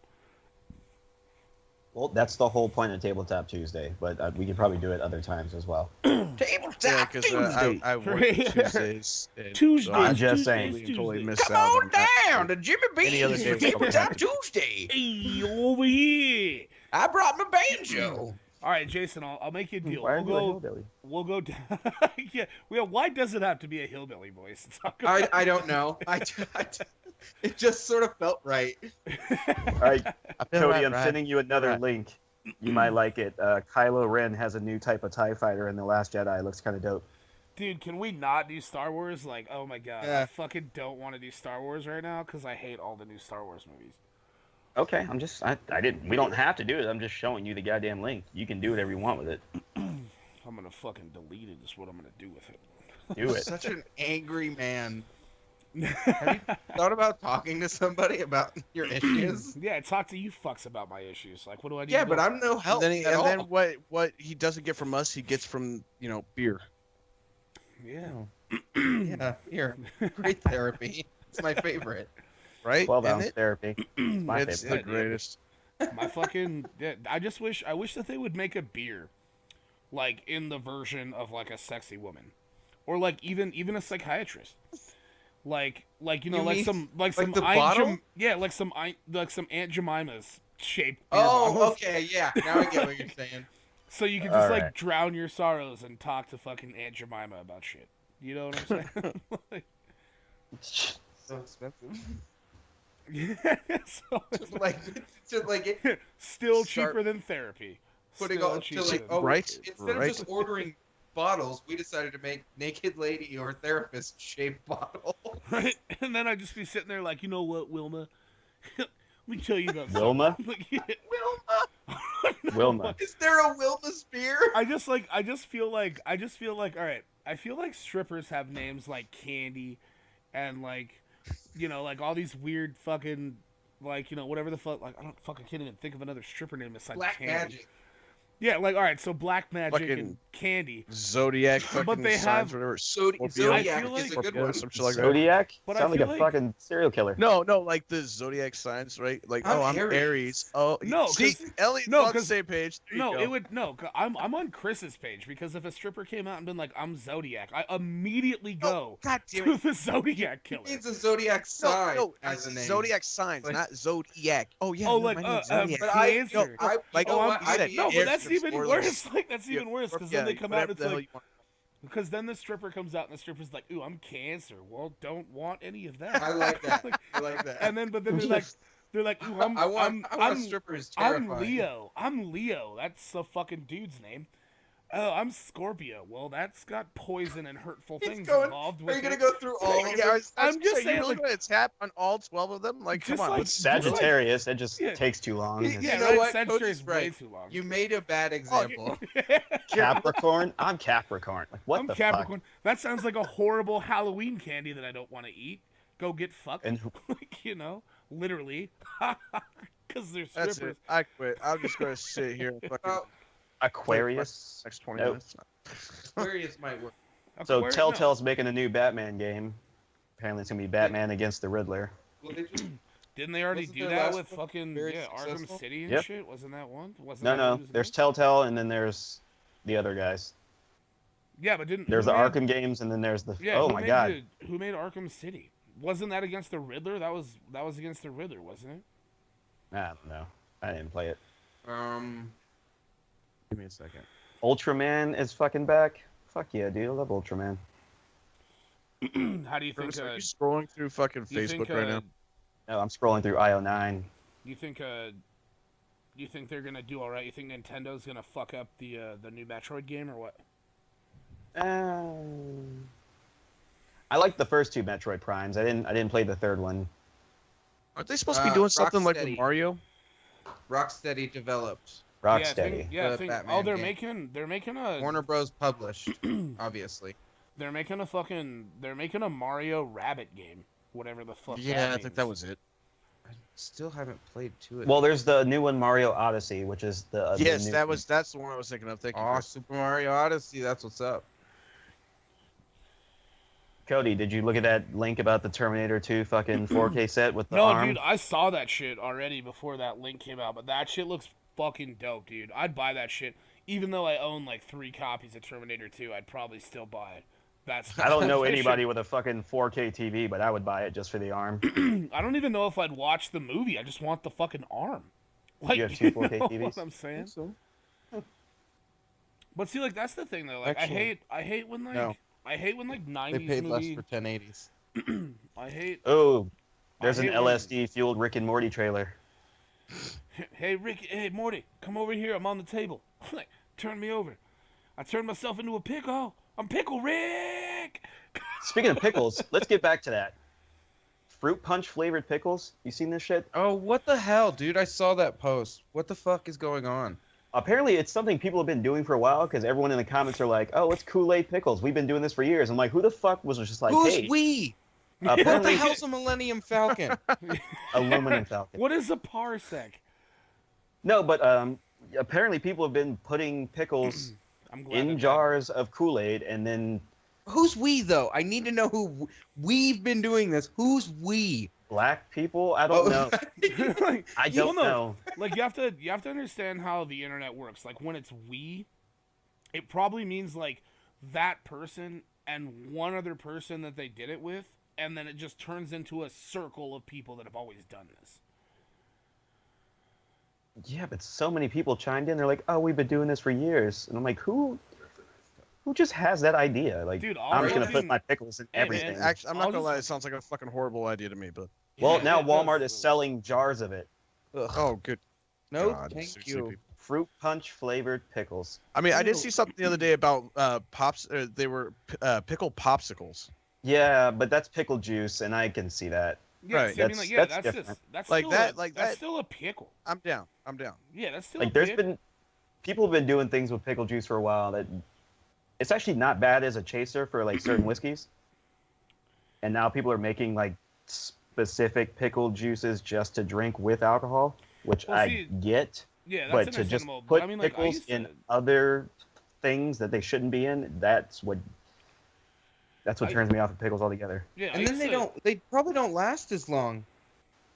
Well, that's the whole point of Tabletop Tuesday, but we could probably do it other times as well. Yeah, because I work Tuesdays. and Tuesdays, so I I'm just Tuesdays, saying. totally Tuesdays. missed out on that. to Jimmy Any other day was coming back to- Tuesday. Hey, over here. I brought my banjo. All right, Jason, I'll make you a deal. Why are you a We'll go. hillbilly? We'll go down. Yeah. Well, why does it have to be a hillbilly voice? It's not gonna- I don't know. It just sort of felt right. All right, I feel Cody, right, I'm right. sending you another Right. link. You might like it. Kylo Ren has a new type of TIE fighter in The Last Jedi. It looks kind of dope. Dude, can we not do Star Wars? Like, oh my god, I Yeah. fucking don't want to do Star Wars right now because I hate all the new Star Wars movies. Okay, I didn't. We don't have to do it. I'm just showing you the goddamn link. You can do whatever you want with it. I'm gonna fucking delete it. Is what I'm gonna do with it. Do it. Such an angry man. Have you thought about talking to somebody about your issues? Yeah, talk to you fucks about my issues. Like, what do I do? Yeah, but I'm no help And then, at all. then what he doesn't get from us, he gets from beer. Yeah. Yeah, here. Great therapy. It's my favorite. Right? 12-ounce Isn't it? therapy. My It's favorite. the greatest. My fucking. Yeah, I wish that they would make a beer, like in the version of like a sexy woman, or like even a psychiatrist. Like you know, You like mean, some like some the Aunt bottle? yeah, like some Aunt Jemima's shaped. beer Oh, bottles. okay, yeah. Now I get what you're saying. So you can just like Alright. drown your sorrows and talk to fucking Aunt Jemima about shit. You know what I'm saying? Like, So expensive. yeah, so it's Like, it's just like it, still start cheaper than therapy. putting Still all to cheaper like, than- oh, Right, instead right. of just ordering bottles, we decided to make naked lady or therapist shaped bottle. Right? And then I'd just be sitting there like, you know what, Wilma? Let me tell you about Wilma? something. Like, yeah. Wilma, Wilma. is there a Wilma spear? I just feel like, all right, I feel like strippers have names like Candy and like, you know, like all these weird fucking, like, you know, whatever the fuck, like, I can't even think of another stripper name besides Black Candy. magic. Yeah, like, all right, so Black Magic Fucking- and Candy. Zodiac fucking But they signs, have- whatever. Zodiac I feel is a like- good Yeah, one. some shit like that. Zodiac? But I Sound like feel a like- fucking serial killer. No, like the zodiac signs, right? Like, I'm oh, I'm Aries. Aries. Oh, No, see, 'cause- Ellie's no, on the 'cause- same page. There you No, go. it would no. I'm on Chris's page because if a stripper came out and been like, "I'm Zodiac," I immediately go God damn to it. the Zodiac killer. It needs a zodiac sign No, as a name. zodiac signs, Like- not zodiac. Oh yeah, Oh, no, like, my name's uh, Zodiac. But I, Cancer. no, I, Like, you know oh, what? I'm I'd good be at No, a- but that's Aries even or worse. Like that's even worse Or- because then they come out and whatever it's the hell like you want. because then the stripper comes out and the stripper's like, "Ooh, I'm Cancer." Well, don't want any of that. I like that. Like, I like that. and then but then they're like, "Ooh, I'm I want I'm strippers I'm terrifying. Leo. I'm Leo. That's a fucking dude's name. Oh, I'm Scorpio. Well, that's got poison and hurtful He's things going- involved Are with you gonna it. go through all of Yeah, them? I'm just saying, you really like- going to tap on all 12 of them? Like, come Just on. like- let's- Sagittarius, it just Yeah. takes too long. Yeah, Yeah, You know right? what? Sagittarius Cody's way right. too long. You made a bad example. Capricorn? I'm Capricorn. Like, what I'm the Capricorn. That sounds like a horrible Halloween candy that I don't want to eat. Go get fucked. And like, you know, literally. Because they're That's strippers. it. I quit. I'm just going to sit here and fucking Well, Aquarius? next 20 Nope. minutes. Aquarius might work. So Aquarius- Telltale's making a new Batman game. Apparently it's going to be Batman against the Riddler. Well, they just, Didn't they already Wasn't do their that last with one fucking very Arkham successful? City and Yep. shit? Wasn't that one? Wasn't No, that no. what he was There's against? Telltale, and then there's the other guys. Yeah, but didn't There's who the made- Arkham games, and then there's the. Yeah, Oh who my made god. who made Arkham City? Wasn't that against the Riddler? That was against the Riddler, wasn't it? I don't know. I didn't play it. Give me a second. Ultraman is fucking back. Fuck yeah, dude. I love Ultraman. How do you think? Curtis, are you scrolling through fucking you Facebook think, right now? No, I'm scrolling through IO9. You think? You think they're gonna do all right? You think Nintendo's gonna fuck up the new Metroid game or what? I like the first two Metroid Primes. I didn't play the third one. Aren't they supposed to be doing something like with Rocksteady. Mario? Rocksteady developed. Rocksteady. Yeah, I The think. Batman Oh, they're game. making a Warner Bros. Published, obviously. they're making a Mario Rabbit game, whatever the fuck. Yeah, that I think means. that was it. I still haven't played to it. Well, there's the new one, Mario Odyssey, which is the Yes, new that's the one I was thinking of. Thank you. oh, Chris. Super Mario Odyssey. That's what's up. Cody, did you look at that link about the Terminator 2 fucking 4K set with the No, arm? dude, I saw that shit already before that link came out, but that shit looks fucking dope, dude. I'd buy that shit. Even though I own like 3 copies of Terminator 2, I'd probably still buy it. That's I don't know that anybody with a fucking 4K TV, but I would buy it just for the arm. shit- I don't even know if I'd watch the movie. I just want the fucking arm. Like, You have 2 4K know TVs? what I'm saying? So. But see, like that's the thing though. Like Actually, I hate when like no. I hate when like They 90s paid less movie. for 1080s. I hate. Oh, there's I an hate when- LSD fueled Rick and Morty trailer. Hey Rick, hey Morty, come over here. I'm on the table. Like, turn me over. I turned myself into a pickle. I'm Pickle Rick. Speaking of pickles, let's get back to that. Fruit punch flavored pickles. You seen this shit? Oh, what the hell, dude? I saw that post. What the fuck is going on? Apparently, it's something people have been doing for a while because everyone in the comments are like, "Oh, it's Kool-Aid pickles. We've been doing this for years." I'm like, "Who the fuck was just like, Who's hey, we? What the apparently hell's a Millennium Falcon? aluminum falcon?" What is a parsec? No, but apparently people have been putting pickles I'm glad in that- jars of Kool-Aid and then Who's we though? I need to know who we've been doing this. Who's we? black people. I don't know. Like, I you don't know. know. Like you have to understand how the internet works. Like when it's we, it probably means like that person and one other person that they did it with, and then it just turns into a circle of people that have always done this. Yeah, but so many people chimed in. They're like, "Oh, we've been doing this for years," and I'm like, "Who just has that idea?" Like, Dude, I'm just gonna fucking- put my pickles in Hey, man, everything. Actually, I'm not I'll gonna lie. It just- sounds like a fucking horrible idea to me, but Well, Yeah, now it Walmart does. is selling jars of it. oh, good. No, God, thank seriously, you. people. Fruit punch flavored pickles. I mean, I did Ew. see something the other day about pops. They were pickle popsicles. Yeah, but that's pickle juice, and I can see that. Yeah, Right. see, I mean, like, yeah, That's that's different. just that's Like still that- a, like that's that- still a pickle. I'm down. I'm down. Yeah, that's still Like, a there's pickle. been people have been doing things with pickle juice for a while that it's actually not bad as a chaser for like certain whiskeys. And now people are making like specific pickle juices just to drink with alcohol, which Well, I see, get. Yeah, that's But to just understandable. put I mean, like, I pickles used in to, other things that they shouldn't be in, that's what I- turns me off of pickles altogether. yeah, I And then used they to- don't. They probably don't last as long,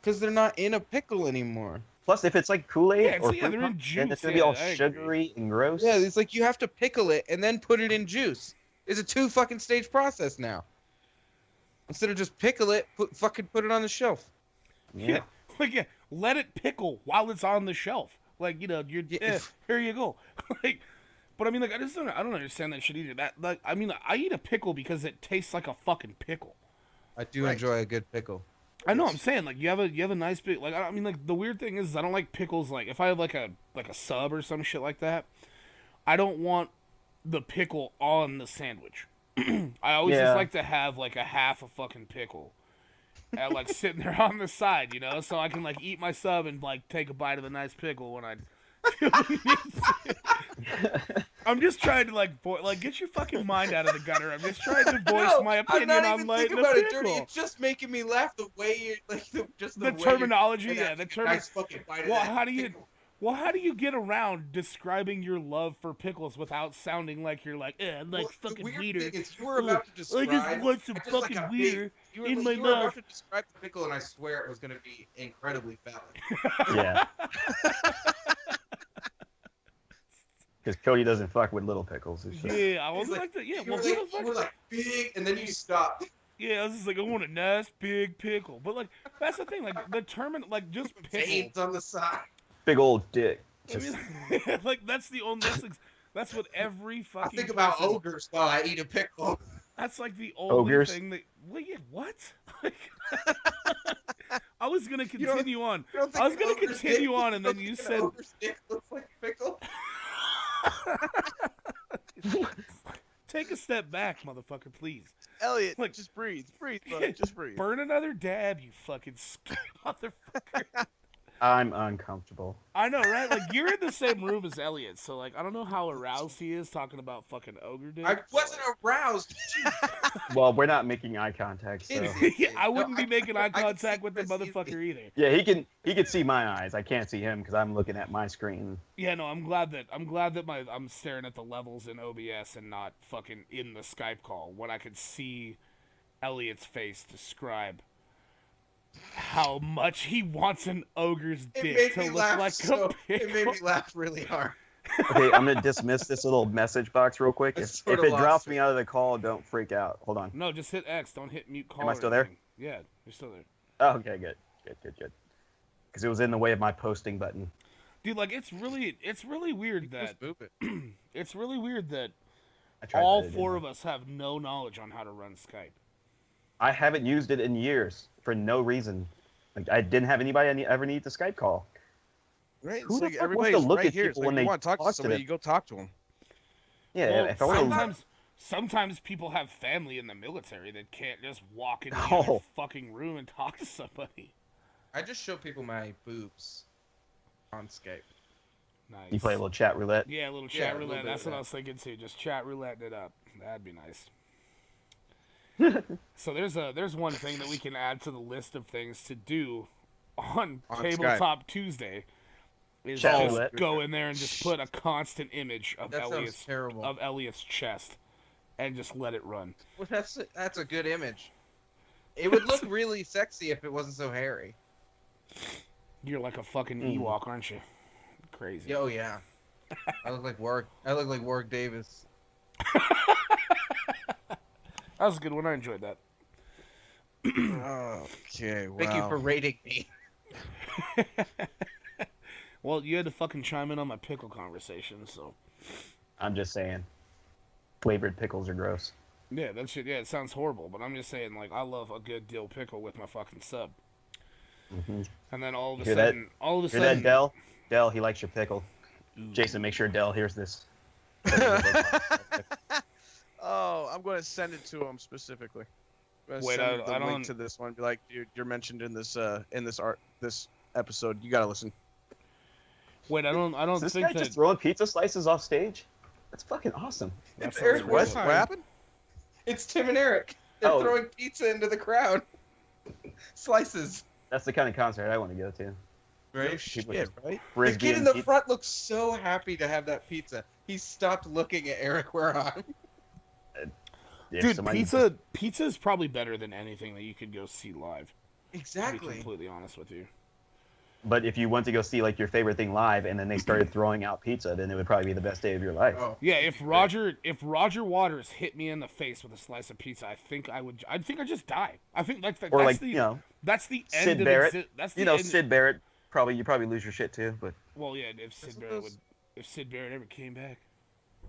because they're not in a pickle anymore. Plus, if it's like Kool-Aid Yeah, or yeah, fruit they're in punch, then it's juice, gonna be yeah, all I agree. sugary and gross. Yeah, it's like you have to pickle it and then put it in juice. It's a 2 fucking stage process now. Instead of just pickle it, put it on the shelf. Yeah, like yeah, let it pickle while it's on the shelf. Like you're Yeah. here you go. Like, but I mean, like I don't understand that shit either. That like I mean, I eat a pickle because it tastes like a fucking pickle. I do Right. enjoy a good pickle. I know. I'm saying like you have a nice big like I mean like the weird thing is I don't like pickles like if I have like a sub or some shit like that, I don't want the pickle on the sandwich. I always Yeah. just like to have like a half a fucking pickle. And like sitting there on the side, you know, so I can like eat my sub and like take a bite of the nice pickle when I feel the need to. I'm just trying to like get your fucking mind out of the gutter. I'm just trying to voice No, my I'm opinion not on even lighting thinking a about it, pickle. Dirty. It's just making me laugh the way you're like the The way terminology, you're, yeah, the term. nice fucking bite of Well, that how do you? pickle. Well, how do you get around describing your love for pickles without sounding like you're like, I like Well, the fucking weird wiener. thing is you were about to I describe. just want some just like fucking a wiener you were, in my you were about mouth. to describe the pickle, and I swear it was going to be incredibly phallic. Yeah. Because Cody doesn't fuck with little pickles. It's just, Yeah, I He's was like that. Yeah, You well, were who like, the you fuck? were like big, and then you stopped. Yeah, I was just like, I want a nice big pickle. But like, that's the thing. Like the term, like just pickle. Veins on the side. big old dick. I Just, mean, like that's the only. That's what every I fucking. think about person- ogres while I eat a pickle. That's like the only Ogres? thing that. Wait, what? Like, I was gonna You don't- continue on. You don't think I was an gonna ogre's continue dick- on, and then don't you think an said- ogre's dick looks like a pickle. Take a step back, motherfucker, please. Elliot, Look. just breathe, bud, just breathe. Burn another dab, you fucking motherfucker. I'm uncomfortable. I know, right? Like you're in the same room as Elliot, so like I don't know how aroused he is talking about fucking ogre dick. I wasn't aroused. Well, we're not making eye contact, so. Yeah, I wouldn't No, be making eye I can contact see with the Chris easily. motherfucker either. Yeah, he can see my eyes. I can't see him because I'm looking at my screen. Yeah, no, I'm glad that I'm staring at the levels in OBS and not fucking in the Skype call when I could see Elliot's face describe how much he wants an ogre's It dick made to me look laugh like so. a It made pickle. me laugh really hard. Okay, I'm gonna dismiss this little message box real quick. I If sorta it lost drops it. me out of the call, don't freak out. Hold on. No, just hit X. Don't hit mute call. Am I or still there? anything. Yeah, you're still there. Oh, okay, good. Because it was in the way of my posting button. Dude, like it's really weird that Just move it. it's really weird that I tried all that, four didn't of us have no knowledge on how to run Skype. I haven't used it in years for no reason. Like I didn't have anybody ever need the Skype call. Right? Who It's the like fuck wants to everybody's look right at here. It's people like when you they want to talk to talk to somebody, them? you go talk to them. Yeah, Well, if I want to. sometimes people have family in the military that can't just walk into Oh. your fucking room and talk to somebody. I just show people my boobs on Skype. Nice. You play a little chat roulette. Yeah, a little Yeah, chat a little roulette. bit That's of what I that. was thinking too. Just chat roulette it up. That'd be nice. So there's one thing that we can add to the list of things to do on On Tabletop Tuesday is Chat just roulette. go in there and just put a constant image of That sounds Elliot's terrible. of Elliot's chest and just let it run. Well, that's a good image. It would look really sexy if it wasn't so hairy. You're like a fucking Mm. Ewok, aren't you? Crazy. Oh yeah. I look like Warwick Davis. That was a good one. I enjoyed that. Okay, wow. Thank you for rating me. Well, you had to fucking chime in on my pickle conversation, so I'm just saying, flavored pickles are gross. yeah, that shit. Yeah, it sounds horrible, but I'm just saying, like, I love a good dill pickle with my fucking sub. Mm-hmm. And then all of a Hear that? sudden, all of a Hear sudden, that, Dell? Dell, he likes your pickle. Ooh. Jason, make sure Dell hears this. Oh, I'm going to send it to him specifically. I'm gonna Wait, send I the link don't- to this one. Be like, dude, you're mentioned in this this episode. You gotta listen. Wait, I don't Is this think guy that. just throwing pizza slices off stage? That's fucking awesome. that It's sounds Eric weird. What? Westheim. What happened? It's Tim and Eric. They're Oh. throwing pizza into the crowd. Slices. That's the kind of concert I want to go to. Right? Shit, just right? The Frisbee kid in and the pizza. front looks so happy to have that pizza. He stopped looking at Eric Weron. If Dude, somebody- pizza is probably better than anything that you could go see live. To be Exactly. completely honest with you. But if you went to go see like your favorite thing live, and then they started throwing out pizza, then it would probably be the best day of your life. Oh. Yeah, if Roger Waters hit me in the face with a slice of pizza, I think I'd just die. I think Or that's like the you know, that's the end Sid of Barrett. that's the you know end. Sid Barrett. You probably lose your shit too. But Well, yeah, if That's Sid what Barrett those- if Sid Barrett ever came back.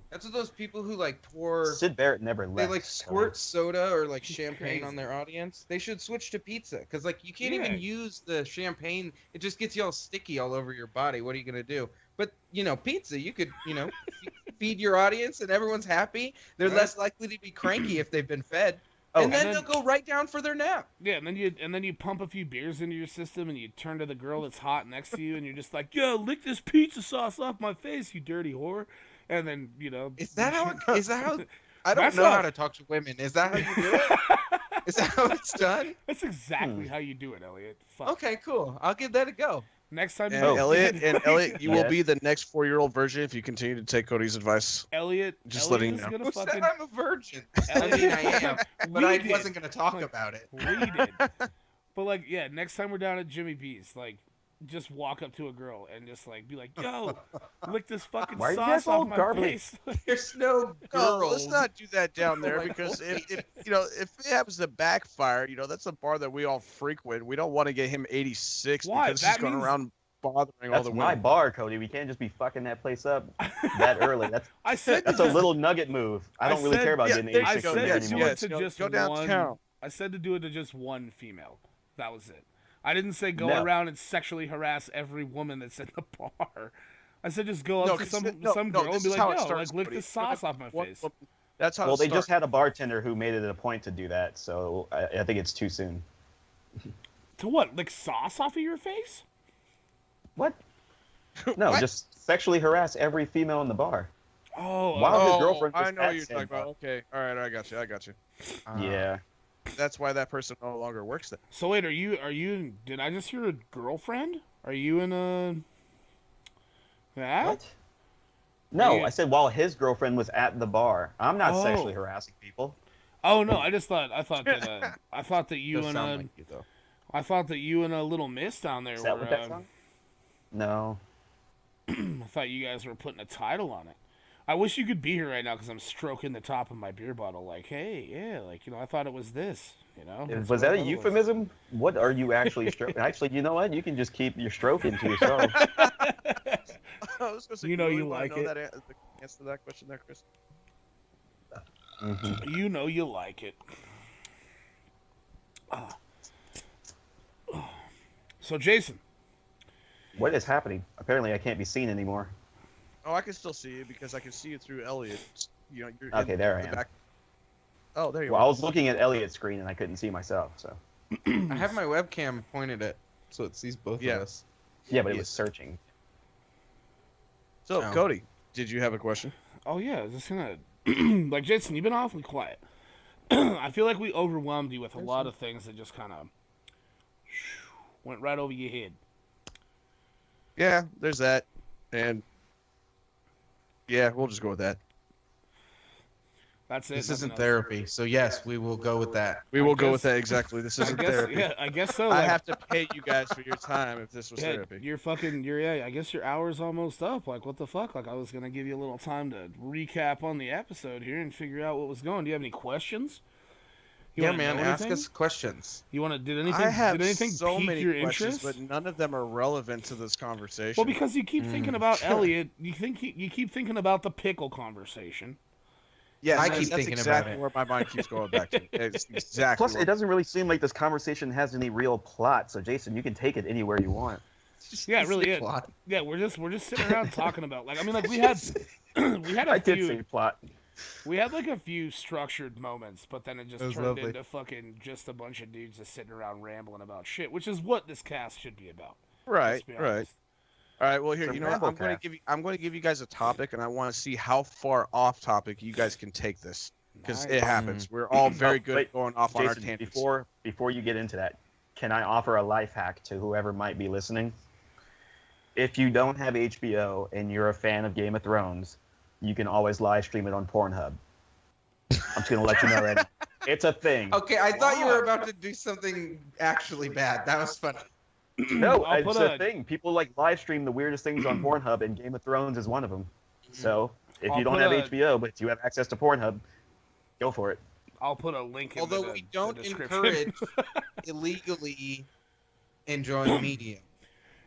That's what those people who like pour Sid Barrett never left. they like so- squirt soda or like He's champagne on crazy. their audience. They should switch to pizza because like you can't Yeah. even use the champagne. It just gets you all sticky all over your body. What are you gonna do? But you know, pizza, you could feed your audience and everyone's happy. They're Right. less likely to be cranky if they've been fed. Oh, and then and they'll then- go right down for their nap. Yeah, and then you pump a few beers into your system, and you turn to the girl that's hot next to you, and you're just like, "Yo, lick this pizza sauce off my face, you dirty whore." And then Is that how? Is that how? I don't That's know not- how to talk to women. Is that how you do it? Is that how it's done? That's exactly how you do it, Elliot. Fuck. Okay, cool. I'll give that a go. Next time, And Oh. Elliot, you will Yes. be the next 4-year-old virgin if you continue to take Cody's advice. Elliot, Just Elliot letting is you know. gonna Who said fucking. I'm a virgin? I Elliot, mean, I am, but We I did. wasn't going to talk Like, about it. We did. But like, yeah, next time we're down at Jimmy B's, like, just walk up to a girl and just like be like, "Yo, lick this fucking Why are you guys sauce all off my garbly? face." There's no No, girls. let's not do that down there Like, because okay. if if it happens to backfire, that's a bar that we all frequent. We don't want to get him 86 Why? because That he's going means- around bothering all That's the my women. bar, Cody. We can't just be fucking that place up that early. That's I said that's to a just, little nugget move. I I don't really said- care about yeah, getting there you 86 I go, said years to anymore. do it to Go- just go downtown. one. I said to do it to just one female. That was it. I didn't say go No. around and sexually harass every woman that's in the bar. I said just go up No, to 'cause some no, girl this and be is like, how it "Yo, starts, like lick Cody. this sauce off my One face." woman- That's how Well, it they starts. just had a bartender who made it a point to do that, so I think it's too soon. To what? Lick sauce off of your face? What? No, What? just sexually harass every female in the bar. Oh, Wow. his Oh, girlfriend I just know what at you're talking Sandbar. about. Okay, all right, I got you. Yeah. That's why that person no longer works there. So wait, are you? Did I just hear a girlfriend? Are you in a? Yeah. What? No, Yeah. I said while his girlfriend was at the bar. I'm not Oh. sexually harassing people. Oh no, I thought that you Does and sound like you, though. I thought that you and a little miss down there Is that were. what that song? No. I thought you guys were putting a title on it. I wish you could be here right now because I'm stroking the top of my beer bottle. Like, hey, yeah, like I thought it was this. That's Was what I that a thought it was. euphemism? What are you actually stroking? Actually, you know what? You can just keep your stroking to yourself. I was gonna say, You know you wanna like know it. the answer to that question there, Chris? Mhm. You know you like it. So Jason, What is happening? Apparently, I can't be seen anymore. Oh, I can still see you because I can see you through Elliot. You're Okay, in there I the am. back. Oh, there you Well, are. I was looking at Elliot's screen and I couldn't see myself. So I have my webcam pointed at so it sees both Yeah. of us. yeah, but it Yeah. was searching. So, Oh. Cody, did you have a question? oh yeah, I was just gonna like Jason, you've been awfully quiet. I feel like we overwhelmed you with a lot of things that just kind of went right over your head. Yeah, there's that, and yeah, we'll just go with that. That's it. This nothing isn't else. therapy, so yes, we will go with that. We I will go guess- with that exactly. This I isn't guess, therapy. yeah, I guess so. I like- have to pay you guys for your time if this was Yeah, therapy. I guess your hour's almost up. Like, what the fuck? Like, I was gonna give you a little time to recap on the episode here and figure out what was going. Do you have any questions? You Yeah, wanna man, know ask anything? us questions. You want to? Did anything? I have did anything so pique many your questions, interest? but none of them are relevant to this conversation. Well, because you keep thinking Mm. about Elliot, you keep thinking about the pickle conversation. yeah, I that's- keep that's thinking about exactly it. where my mind keeps going back to. It's exactly. Plus, where- it doesn't really seem like this conversation has any real plot. So, Jason, you can take it anywhere you want. Yeah, it really Say is. plot. Yeah, we're just sitting around talking about like we had we had a I did few say plot. we had like a few structured moments, but then it just It was turned lovely. into fucking just a bunch of dudes just sitting around rambling about shit, which is what this cast should be about. right, Let's be right. honest. All right. Well, here, It's a you know what? Ramblecast. I'm going to give you guys a topic, and I want to see how far off topic you guys can take this, because Nice. it happens. We're all very good wait, at going off on our Jason, tangents. before you get into that, can I offer a life hack to whoever might be listening? If you don't have HBO and you're a fan of Game of Thrones, you can always live stream it on Pornhub. I'm just gonna let you know that it's a thing. Okay, I thought you were about to do something actually bad. That was funny. No, I'll it's put a thing. People like live stream the weirdest things on Pornhub, and Game of Thrones is one of them. So if I'll you don't put have a- HBO but you have access to Pornhub, go for it. I'll put a link in Although the, we don't the description. encourage illegally enjoying media.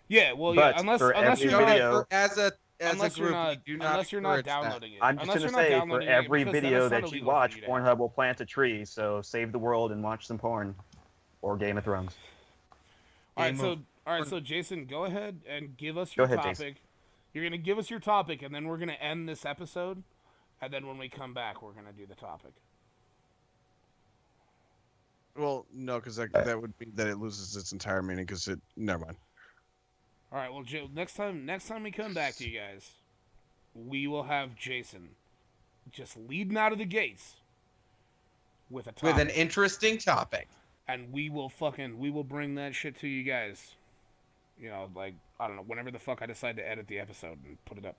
Yeah, well, But yeah, unless for unless every you're not video- as a unless group, you're not we do not unless you're not encourage that. downloading it. I'm just unless gonna you're not say for downloading it, every because then video it's not that you illegal for watch, you to have. Pornhub will plant a tree. So save the world and watch some porn, or Game of Thrones. All right, Game so of- Jason, go ahead and give us Go your ahead, topic. Jason. You're gonna give us your topic, and then we're gonna end this episode, and then when we come back, we're gonna do the topic. Well, no, because that would mean that it loses its entire meaning. Because it. Never mind. All right, well, Joe, next time we come back to you guys, we will have Jason just leading out of the gates with a topic, With an interesting topic. and we will bring that shit to you guys You know, like, I don't know, whenever the fuck I decide to edit the episode and put it up.